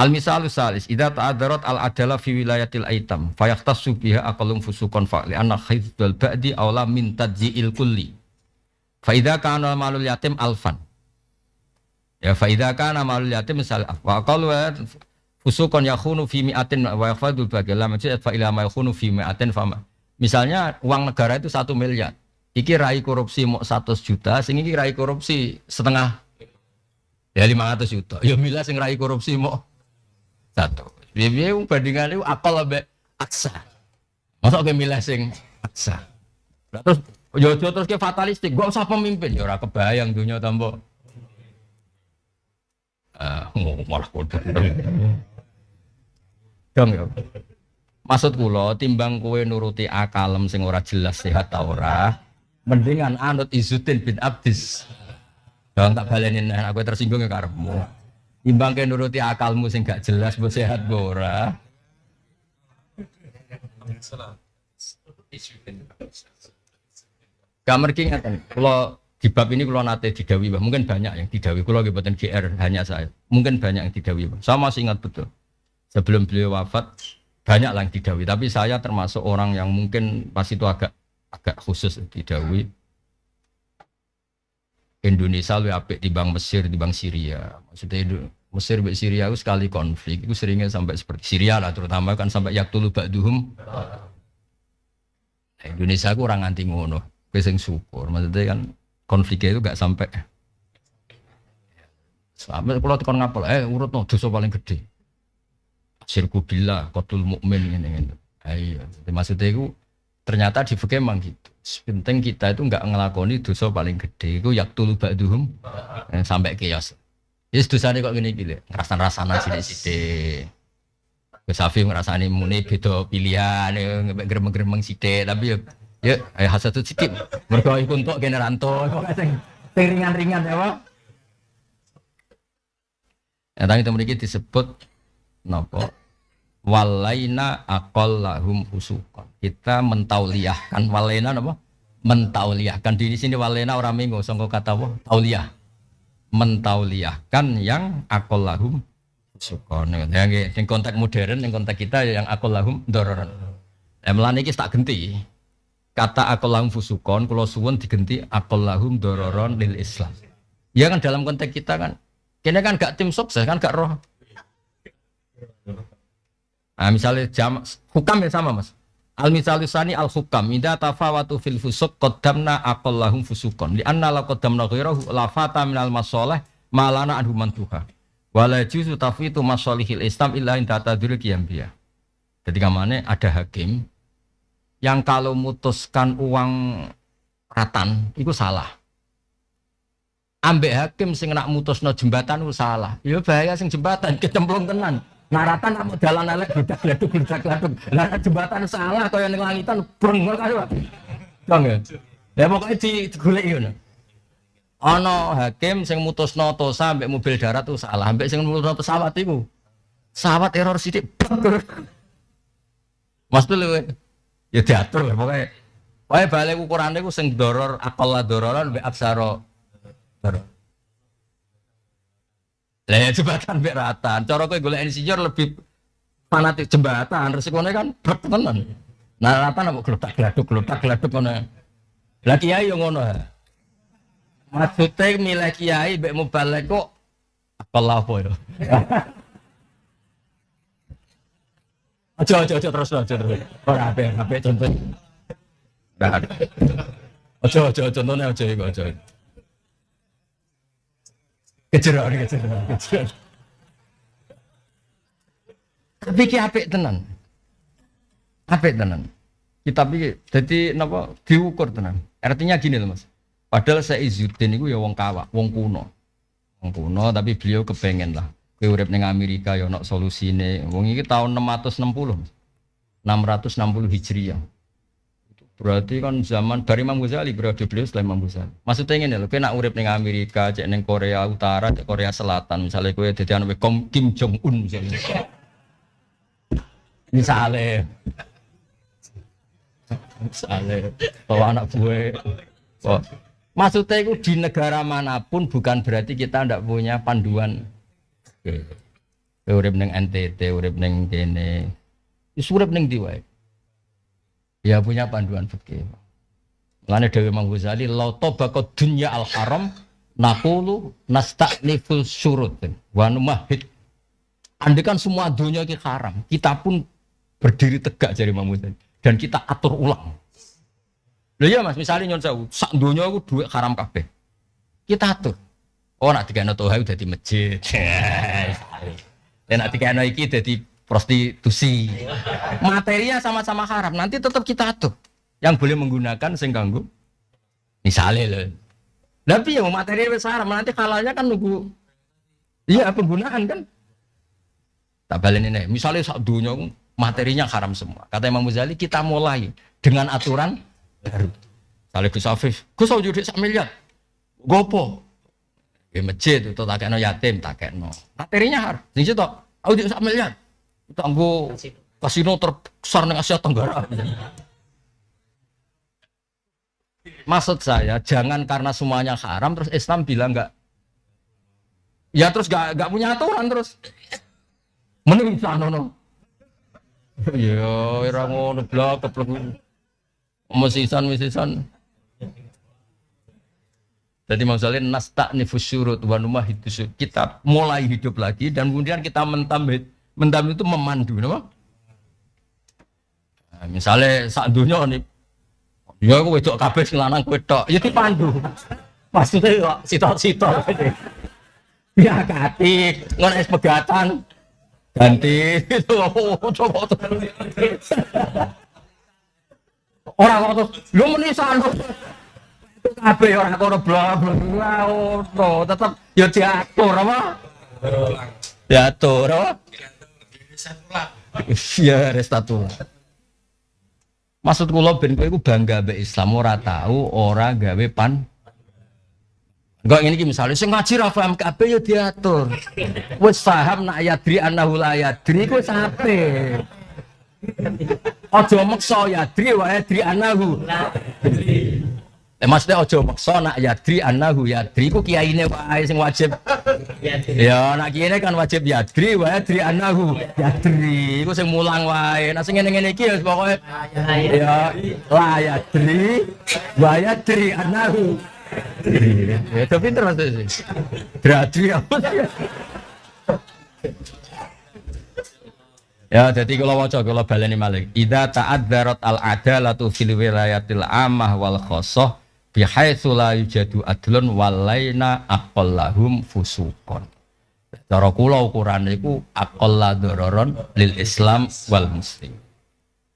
Al-misalu salis, idza ta'addarat al-adala fi wilayatil aitam, fayahtassu biha aqallum fusuqan fa li anna khaytul ba'di aula min tadji'il kulli. Fa idza kana malul yatim alfan. Ya fa idza kana malul yatim misal wa qalu fusuqan yakhunu fi mi'atin wa yafadul baqi lam fa ila ma yakhunu fi mi'atin fama. Misalnya uang negara itu 1 miliar. Iki rai korupsi mau 100 juta, sing iki rai korupsi setengah. Ya 500 juta. Ya milah sing rai korupsi mau 1. Piye bandingane akal ambek aksa. Masa ke milah sing aksa. Terus yo terus ke fatalistik, gak usah pemimpin ya ora kebayang dunia tambah. Malah kodok. Dong ya. Maksud kula timbang kowe nuruti akalem sing ora jelas sehat ta ora, mendingan anut Izzuddin bin Abdis. Dong tak baleni nek kowe tersinggung ya karepmu. Timbang kowe nuruti akalmu sing gak jelas mbok sehat mbok ora. Kamerki ngaten. Kula di bab ini kula nate didhawuhi, mungkin banyak yang didhawuhi. Kula nggih mboten GR hanya saya. Mungkin banyak yang didhawuhi. Saya masih ingat betul. Sebelum beliau wafat banyak yang didhawuhi, tapi saya termasuk orang yang mungkin pas itu agak khusus didhawuhi. Indonesia lebih apik timbang Mesir, timbang Syria. Maksudnya itu Mesir dan Syria itu sekali konflik, itu seringnya sampai seperti Syria lah, terutama kan sampai yaktulu ba'duhum. Indonesia itu orang anti ngono, sing syukur. Maksudnya kan konfliknya itu gak sampai. Sampai kalau tekan ngapal, urut no dosa paling gede. Syirku billah, qatul mukmin ini. Ayo, maksudnya itu ternyata di fikih memang gitu. Penting kita itu enggak ngelakoni dosa paling gede. Itu yaktulu ba'duhum sampai kias. Yes dosane kok ngene iki lho, ngrasan-rasanan sithik-sithik. Wis Safi ngrasani muni beda pilihan, gremeng-gremeng sithik, tapi ya hasad sithik. Mergo iku entuk generanto, kok sing ringan-ringan ya, Pak. Ya tadi temen iki disebut napa? Walaina aqallahum fusuqan. Kita mentauliyahkan walaina napa? Mentauliyahkan di sini walaina ora minggu sangka kata apa? Tauliyah. Mentauliyahkan yang aqallahum fusuqan. Ya nggih, ning konteks modern, ning konteks kita yang aqallahum dororan. Emlan iki tak genti. Kata aqallahum fusuqan kula suwun digenti aqallahum dororon lil Islam. Ya kan dalam konteks kita kan kene kan gak tim sukses kan gak roh. Nah, misalnya hukam yang sama mas. Al-misalusani al-hukam idza tafawatu fil fusuq qaddamna aqallahum fusuqan li anna la qaddamna ghairahu la fata minal masalih malana anhu mantuha wala juzu tafwitu masalihil Islam illa in tatadul qiyambiya. Ketika mana ada hakim yang kalau mutuskan uang ratan itu salah. Ambek hakim sing nak mutusno jembatan itu salah. Ya bahaya sing jembatan kecemplung tenan. Naratan apa dalan elek gledak-gleduk. Lah jembatan salah kaya ning langitan breng karo. Dong ya. Ya pokoke digoleki ngono. Ana hakim sing mutusno tosa ambek mobil darat itu salah, ambek sing mutusno pesawat iku. Pesawat error sithik. Mas lho ya diatur pokoke. Pokoke balik ukurane ku sing doror aqalla dororan ambek aksara doror. Lah jembatan mbek ratan. Cara kowe golek insinyur lebih fanatik jembatan, resikone kan tenan. Nah ratan apa gledak-gleduk ngono. Lah kiai yo ngono. Maksude milih kiai mbek mubalek kok apalah apa yo. Aja terus. Ora ape contoh. Nah. Aja contohnya aja iku aja. Kejeroan. Tapi ki apik tenan. Kita pikir jadi napa diukur tenan. Artinya gini loh Mas. Padahal saya Izzuddin itu ya wong kawak, wong kuno. Wong kuno tapi beliau kepengen lah. Kowe urip ning Amerika ya ono solusine. Wong iki tahun 660. 660 Hijriah. Berarti kan zaman dari Imam Ghazali, periode beliau setelah Imam Ghazali. Maksudnya ngene lho, kowe nak urip ning Amerika, cek ning Korea Utara, cek Korea Selatan, misalnya kowe dadi anu Kim Jong Un misalnya. Misalnya bahwa anak gue maksudnya itu di negara manapun bukan berarti kita tidak punya panduan. Urip ning NTT, urip ning kene, urip ning ndi wae ya punya panduan fikih. Mulane dhewe Imam Ghazali la tabaqad dunya al haram naqulu nasta'niful syurut wa numahid. Andaikan semua dunia iki haram, kita pun berdiri tegak jari Imam Ghazali dan kita atur ulang. Lho iya Mas, misalnya nyon sewu, sak donya iku dhuwit haram kabeh. Kita atur. Oh nak dikene toha dadi masjid. Dan nak dikene iki dadi prostitusi. Materinya sama-sama haram, nanti tetap kita atur. Yang boleh menggunakan sing kanggo misale lho. Lah piye materi wis haram, nanti kalalnya kan nunggu iya penggunaan kan. Tak baleni nek, misale sak donya materinya haram semua. Kata Imam Ghazali kita mulai dengan aturan baru. Saleh Gus Afif, Gus ojo dik 1 miliar. Gopo? Ya masjid itu takekno yatim, takekno. Materinya haram. Sing sitok, aku dik 1 miliar. Itu anggo kasino terbesar ning Asia Tenggara. Maksud saya jangan karena semuanya haram terus Islam bilang enggak. Ya terus enggak punya aturan terus. Mending sanono. Ya ora ngono blok keplek. Mesisan. Jadi maksudnya nasta'nifus syurut wa numahidus. Kita mulai hidup lagi dan kemudian kita mentambahin itu memandu, napa? Nah, misalnya sak dunya nih ya aku wedok kabeh sing lanang kowe tok, ya dipandu. Maksudnya kok sitok-sitok. Ya kati, ngono es pegatan. Ganti itu coba orang kok lu menisan kabeh ora kono blok tetep ya diatur apa diatur apa ya restatur. Maksud kula ben kowe iku bangga mbek Islam ora tahu ora gawe pan. Enggak ngene iki misale sing ngaji ra paham kabeh ya diatur. Wis paham nak yadri annahu la yadri ku sape. Aja maksa yadri wa yadri annahu. Maksudnya aja maksa nak yadri annahu yadri ku kiyaine wae sing wajib. Ya nak kiyaine kan wajib yadri wa yadri annahu yadri. Iku sing mulang wae. Nek sing ngene-ngene iki ya pokoke ya la yadri wa yadri annahu. Ya tapi pinter maksudnya sih. Dradri apa sih? Ya jadi kalau baleni malih. Idza ta'adzarat al-adalatu fil wilayatil ammah wal khassah bihaitsu la yujadu adlun walaina aqallahum fusuqan. Cara kula ukurane iku aqalla dararon lil Islam wal muslim.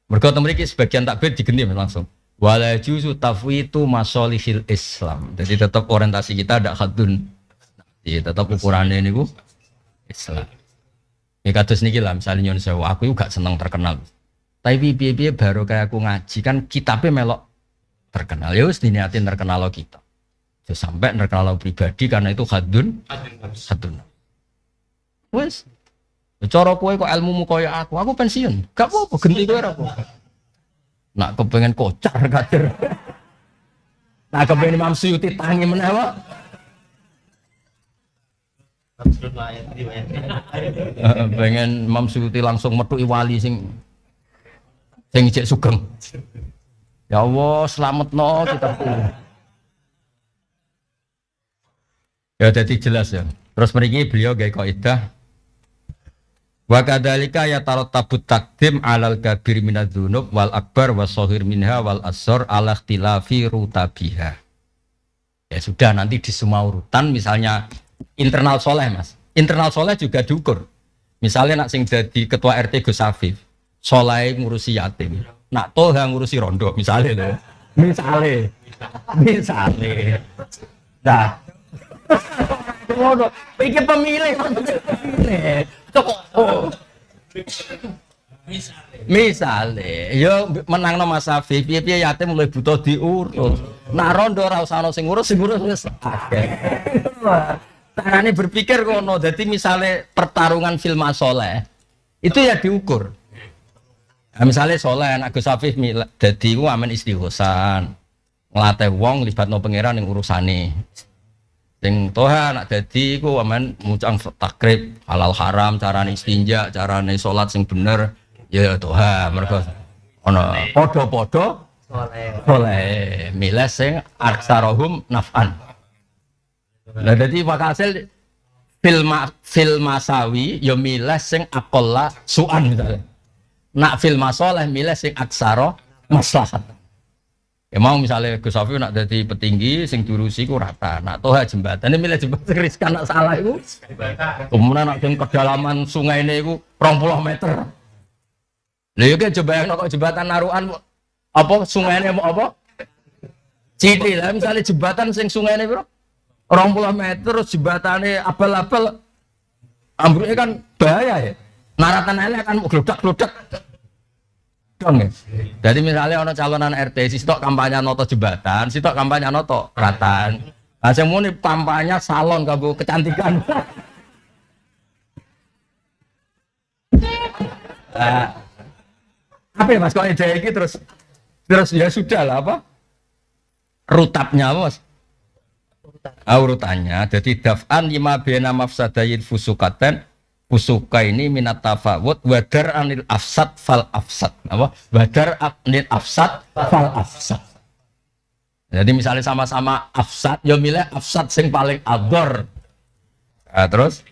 Mergo mriki sebagian takbir digenti langsung. Wala juzu tafwitu masolihil Islam. Jadi tetap orientasi kita ada hadun. Jadi tetap ukurannya ini Islam. Ya kados niki lah misalnya nyon sewu aku juga seneng terkenal. Tapi piye-piye baru kayak aku ngaji kan kitabnya melok terkenal. Ya wis diniatin terkenal lo kita. Jadi sampai terkenal lo pribadi karena itu hadun. Wis. Cara kowe kok ilmumu kaya aku pensiun. Gak apa-apa genti kowe ora apa. Nak kepengen kocar kader. Nak kepengen Imam Suyuti tangi meneh wae. Pengen Imam Suyuti langsung metuki wali sing ijek sugeng. Ya Allah, selametno kitabku. Ya jadi jelas ya. Terus mriki beliau gawe kaidah wa kadzalika yatarattabu taqdim 'alal kabir minadz-dzunub wal akbar was-shaghir minha wal asghar 'ala ikhtilafi rutabiha. Ya sudah nanti di semua urutan misalnya internal soleh Mas. Internal soleh juga diukur. Misalnya nak sing dadi ketua RT Gus Afif, soleh ngurusi yatim. Nak toha ngurusi rondo misalnya lho. Misale. Nah. ngono. Iki pemilih. Oh. Misale, yo menangno Mas Afif, piye-piye yatim mulai butuh diurus. Nak rondo ora usah ana sing ngurus wis akeh. Carane berpikir ngono. Dadi misale pertarungan film soleh itu ya diukur. Nah, misalnya soleh anak Gus Afif dadi ku amen istighosan. Nglatih wong libatno pangeran ning urusane. Sing toha anak dadi ku amen mucang takrib halal haram, carane istinja, carane salat sing bener. Ya toha mergo ana padha-padha soleh. Milih sing aksarohum naf'an. Lah dadi makasil fil masawi ya milih sing aqalla su'an misalnya. Nak fil masoleh milih sing aksara maslahat. Ya mau misalnya Gus Sofi nak dadi petinggi sing diurusi ku rata. Nak toha jembatan ini milih jembatan riskan nak salah iku. Kemudian nak sing kedalaman sungai ini iku 20 meter. Lha yo coba yang kok jembatan narukan apa sungaine mau apa? Citi lah misalnya jembatan sing sungaine piro? 20 meter terus jembatane abal-abal ambruknya kan bahaya ya. Naratan elek kan glodak-glodak. Dong ya. Jadi misalnya ana calonan RT sitok kampanye noto jembatan, sitok kampanye noto ratan. Lah sing muni kampanye salon kanggo kecantikan. Apa ya Mas kok ide iki terus ya sudah lah apa? Rutapnya apa Mas? Urutannya jadi daf'an lima bena mafsadayin fusukaten fusuka ini minat tafawud wadar anil afsad fal afsad apa? Wadar anil afsad fal afsad. Jadi misalnya sama-sama afsad ya milih afsad sing paling ador. Nah, terus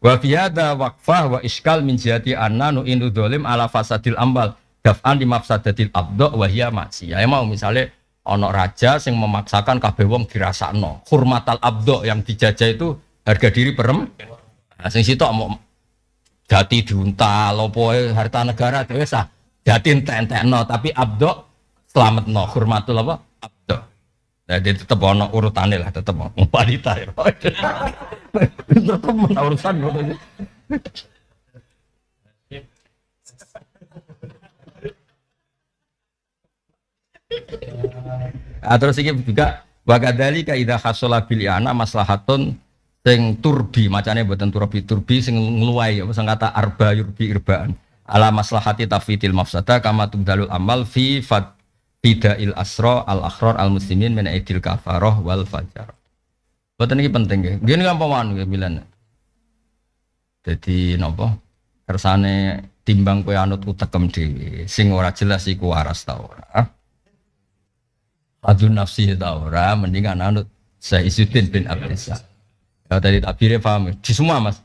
wa fiyada waqfah wa iskal min jihati anna nu inu dolim ala fasadil ambal daf'an di mafsadatil abdo wa hiya maksiyah. Ya mau misalnya ono raja sing memaksakan kabeh wong dirasakno hurmatal abdo yang dijajah itu harga diri perempuan. Nah, sing sitok mau jati diuntal opo harta negara dhewe sah jati entek-entekno tapi abdo slametno hurmatul apa abdo. Jadi tetep ono urutane lah tetep wanita ya. Tetep urusan ngono. Terus iki juga wakadali ka idza hasala bil ana maslahatun sing turbi macane mboten turbi sing ngluwai apa sing kata arba yurbi irbaan ala maslahati tafidil mafsada kama tugdalul amal fi fidail asra al akhror al muslimin min aidil kafarah wal fajar. Boten iki penting nggih. Nggih gampang nggih milan. Dadi napa kersane timbang kowe anut utekem dhewe sing ora jelas iku waras ta ora. Adun nafsi ta ora mendingan anut Sayyidin bin Abdullah. Ya tadi takbirnya paham di semua Mas.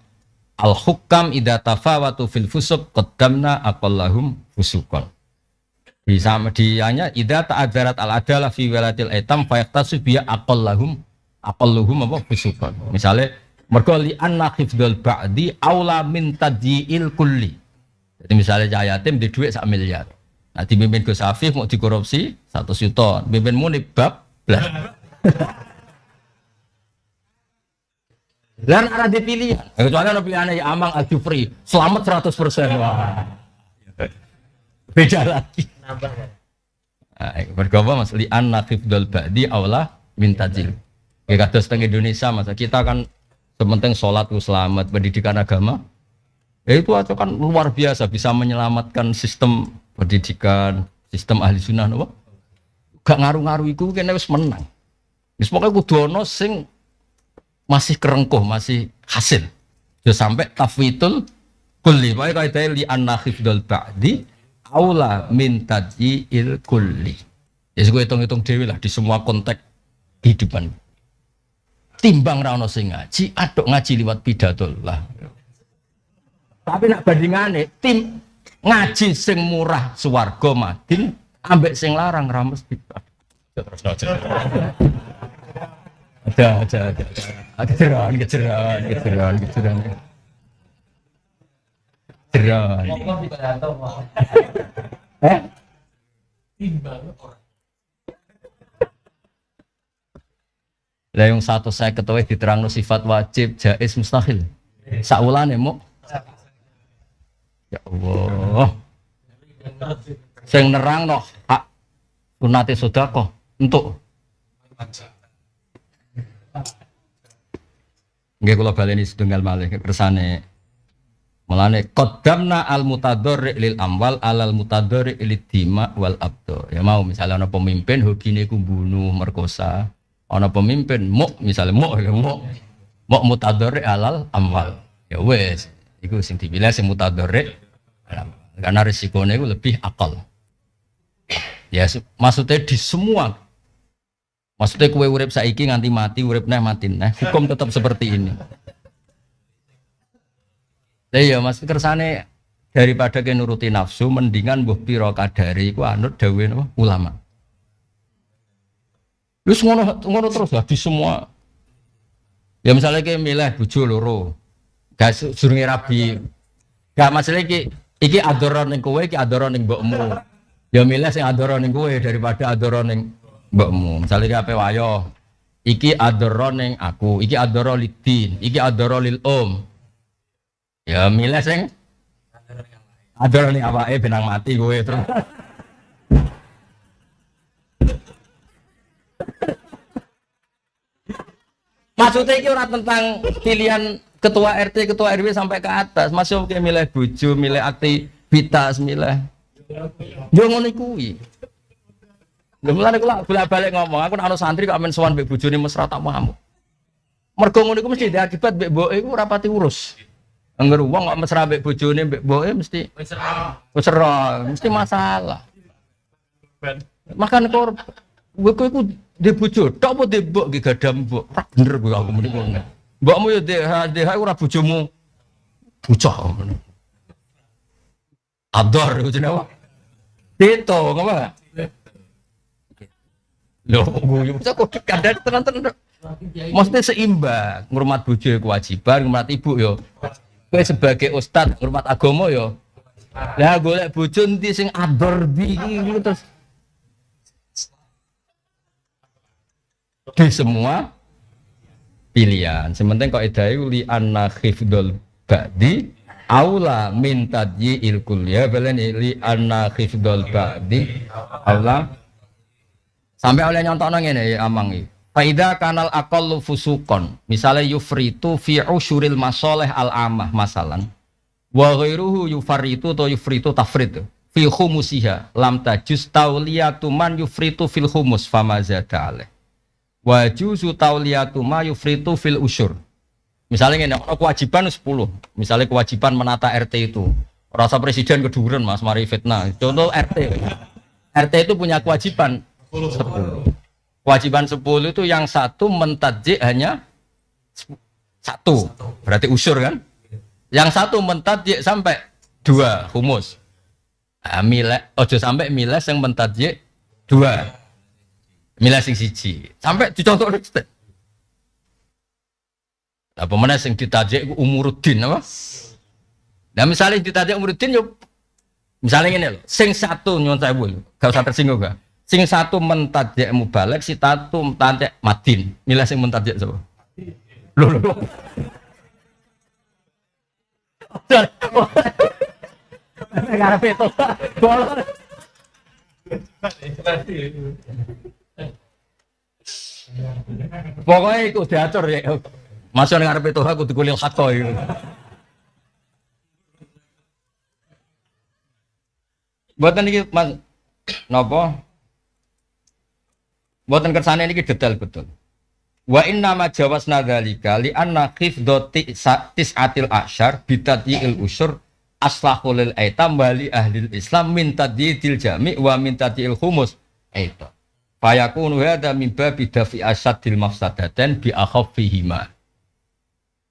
Al hukam idza tafawatu fil fusuq qaddamna aqallahum fusuqan. Di sama dianya idza ta'adzarat al adalah fi walatil aitam fa yaqtasu bi aqalluhum apa fusuqan. Misale mergo li anna hifdzul ba'di aula min tadyi'il kulli. Jadi misalnya cah yatim di duit 1 miliar. Nah dipimpin Gus Afif mau dikorupsi 1 juta. Pimpin Munib bab blas. Lan ada dipilih. Kecuali ada pilihannya ya Amang Al-Jufri. Selamat 100%. Wah. Beda lagi. Nambah ya. Bergawa Mas li anna hifdzul ba'di aula min tadyi'il. Ya kados teng Indonesia Mas, kita kan sementing sholat ku selamat, pendidikan agama. Ya itu aja kan luar biasa bisa menyelamatkan sistem pendidikan, sistem ahli sunnah napa? Gak ngaruh-ngaruh iku kene wis menang. Wis pokoke kudu ana sing masih kerengkuh, masih hasil. Ya sampai tafwitul kulli. Pokoke kaidahe li anna hifdzul ba'di aula min tadyi'il kulli. Ya sing hitung-hitung dhewe lah di semua konteks kehidupan. Timbang ra ono sing ngaji, aduk ngaji liwat pidato lah. Tapi nak bandingane tim ngaji sing murah swarga madin ambek sing larang ra mesti. Terus aja. Ada. Kejeroan. Kejeroan. Kok pidato kok. Timbang orang. Lah yang 150 wae diterangno sifat wajib, jaiz, mustahil. Sakwulane mu. Ya Allah. Sing nerangno hak sunate sedekah entuk. Nggih kula baleni setunggal malih kersane. Mulane qaddamna al mutadarri lil amwal alal mutadarri lid dima wal abdo. Ya mau misalnya ana pemimpin hobine ku mbunuh merkosa, ana pemimpin misalnya mutadarri alal amwal. Ya wes, iku sing dipilih sing mutadarri karena risikonya itu lebih akal. Ya maksudnya di semua. Maksudnya kowe urip saiki nganti mati, urip neh mati neh, hukum tetap seperti ini. Iya mas kersane daripada ke nuruti nafsu mendingan mbuh pira kadare iku anut dawuh napa ulama. Wis ngono terus lah di semua. Ya misalnya ke milih bojo loro. Gak surunge rabi. Gak masalah iki adoro ning kowe iki adoro ning mbokmu. Ya milih sing adoro ning kowe daripada adoro ning mbokmu. Misale ki ape wayo. Iki adoro ning aku, iki adoro lidin, iki adoro lil Ya milih sing adoro ning awake benang mati kowe terus. Maksudnya iki ora tentang pilihan ketua RT, ketua RW sampai ke atas. Masuk ke milih bojo, milih aktivitas, milih. Yo ngono kuwi. Lha mulane kula bolak-balik ngomong, aku nek ana santri kok men sowan mbek bojone mesra tak mau. Mergo ngono iku mesti akibat mbek mboke iku ora pati urus. Angger wong kok mesra mbek bojone mbek mboke mesti mesti masalah. Makan korban. Kowe iku di bojo, tok apa di mbok ki gadam mbok. Ora bener kowe aku muni ngono. Mbokmu yo DH ora bojomu. Bocah ngono. Ador iku jenenge apa? Tito, ngapa? Loh, gue kok kadang tenan-tenan. Maksudnya seimbang, ngurmat bojo kewajiban, ngurmat ibu yo. Kowe sebagai ustad ngurmat agama yo. Lah golek bojo endi sing ador iki terus di semua pilihan. Sementing kok idai li anna khifdul ba'di aula min tadyi'il kulliyah baleni li anna khifdul ba'di aula sampai oleh nyontokno ngene ya amang iki. Faida kanal aqallu fusuqan. Misale yufritu fi usyuril masalih al amah masalan. Wa ghairuhu yufaritu atau yufritu tafrid. Fi khumusiha lam tajus tauliyatu man yufritu fil khumus famazada alaih. Wa juzu tauliyatu ma yufritu fil usyur. Misalnya ngene, kewajiban 10. Misalnya kewajiban menata RT itu. Rasa presiden keduren Mas mari fitnah. Contoh RT. RT itu punya kewajiban 10. Kewajiban 10 itu yang satu mentadji hanya 1. Berarti usyur kan? Yang satu mentadji sampai 2 humus. Nah, milih ojo sampai milih yang mentadji 2. Milih sing siji sampai dicontoh Ustaz. Apa mana sing ditajik umuruddin apa? Nah misalnya ditajik umuruddin yo misalnya ngene lho, sing satu nyuwun sewu, gak usah tersinggung gak. Sing satu mentajik mubalek, si satu mentajik madin. Milih sing mentajik sapa? Lho. Ngarepe to. Pokoknya ikut diatur ya. Masuk dengan ngarepe Tuhan kudu kulil hakko iku. Mboten iki Mas napa? Mboten kersane niki detail betul. Wa inna ma jawazna dzalika li anna khifdati tis'atil asyar bitadyi'il usyur aslahul lil aitam wali ahli Islam min tadyidil jami' wa min tadyil khumus aitam. Fayakunu hadza min babi dafi asadil mafsadatan bi akhaffihima.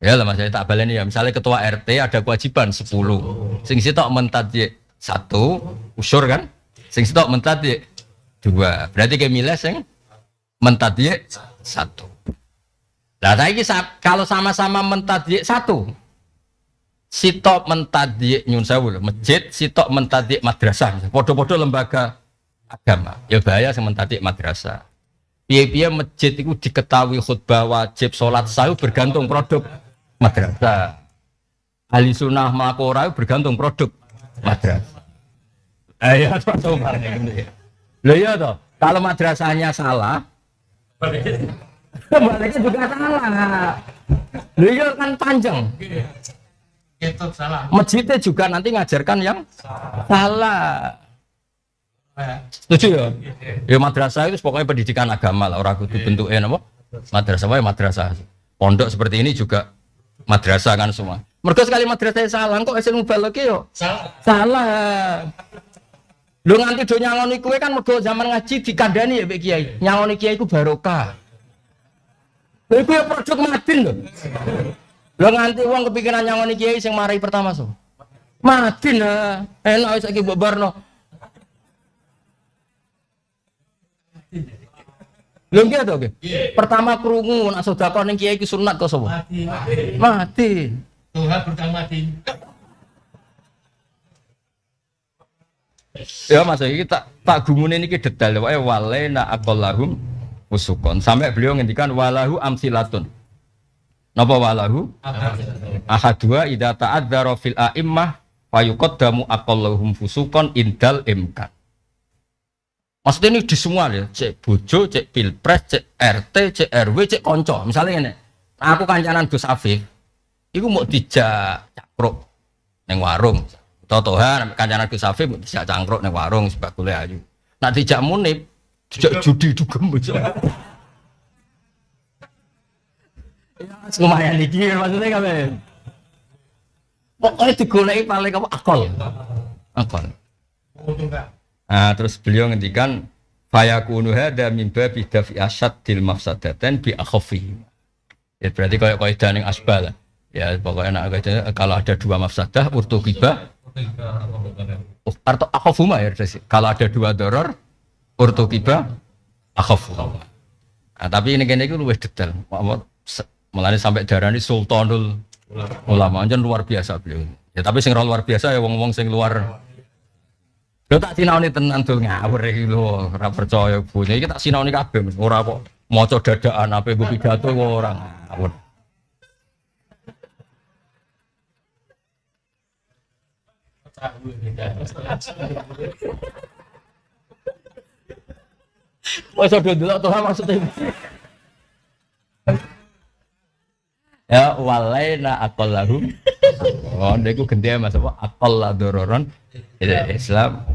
Ya lah Mas saya tak baleni ya. Misalnya ketua RT ada kewajiban 10. Sing sitok mentadyi 1 usyur kan? Sing sitok mentadyi 2. Berarti ke milih sing mentadyi 1. Lah saiki kalau sama-sama mentadyi 1. Sitok mentadyi nyun sewu masjid, sitok mentadyi madrasah. Padha-padha lembaga agama. Ya bahaya sing mentadyi madrasah. Piye-piye masjid itu diketahui khutbah wajib salat sahih bergantung produk madrasah. Ahli sunnah makora bergantung produk madrasah. Ya contoh bareng. Loh iya toh, kalau madrasahnya salah, baliknya juga salah. Loh iya kan panjang. Itu salah. Masjidnya juga nanti ngajarkan yang salah. Setuju ya? Ya madrasah itu pokoknya pendidikan agama lah, orang kudu bentuknya apa? Madrasah, apa ya madrasah? Pondok seperti ini juga madrasah kan semua. Mergo sekali madrasah salah, kok hasil mubalok yo? Salah. Lu nganti do nyangoni kowe kan mergo zaman ngaji dikandani ya Pak Kiai. Nyangoni Kiai ku barokah. Lha iku ya produk madin lho. Lu nganti wong kepikiran nyangoni Kiai sing marai pertama so. Madin lah. Enak saiki mbok barno. Lho nggih to nggih. Pertama krungu nak sedekah ning Kiai ki sunat kok sapa? Mati. Tuhan berkang mati. Ya Mas iki tak gumune niki detail wae walaina aqallahum usukon. Sampai beliau ngendikan walahu amsilatun. Napa walahu? Ahadua idza ta'adzara fil a'immah fayuqaddamu aqallahum fusukon indal imkan. Maksudnya ini di semua ya, cek bojo, cek pilpres, cek RT, cek RW, cek konco. Misalnya ini, aku kancanan Gus Afif, iku mau dijak cakruk neng warung. Totohan kancanan Gus Afif mau dijak cangkruk neng warung sebab kuliah ayu. Nak dijak munib, dijak judi dugem bojo. Ya, lumayan iki maksudnya kabeh. Pokoknya digoleki paling apa akal. Akal. Nah, terus beliau ngendikan fayakunu hadza min babi dafi asyaddil mafsadatan bi akhaffi. Ya berarti kayak kaidah ning asbal. Ya pokoknya kalau ada dua mafsadah urtuqiba atau akhafuma ya kalau ada dua doror urtuqiba akhafu. Nah, tapi ini kene iku luwih detail. Mulane sampai darani sultanul ulama anjen luar biasa beliau. Ya tapi sing luar biasa ya wong-wong sing luar. Lho tak sinaoni tenan dul ngawur iki lho, ora percaya bunyi iki tak sinaoni kabeh ora kok maca dadakan ape nggo pidato kok ora ngawur. Wes do delok to maksudnya. Ya walaina aqallahum. Oh niku gendhe Mas apa aqalla dororon Islam.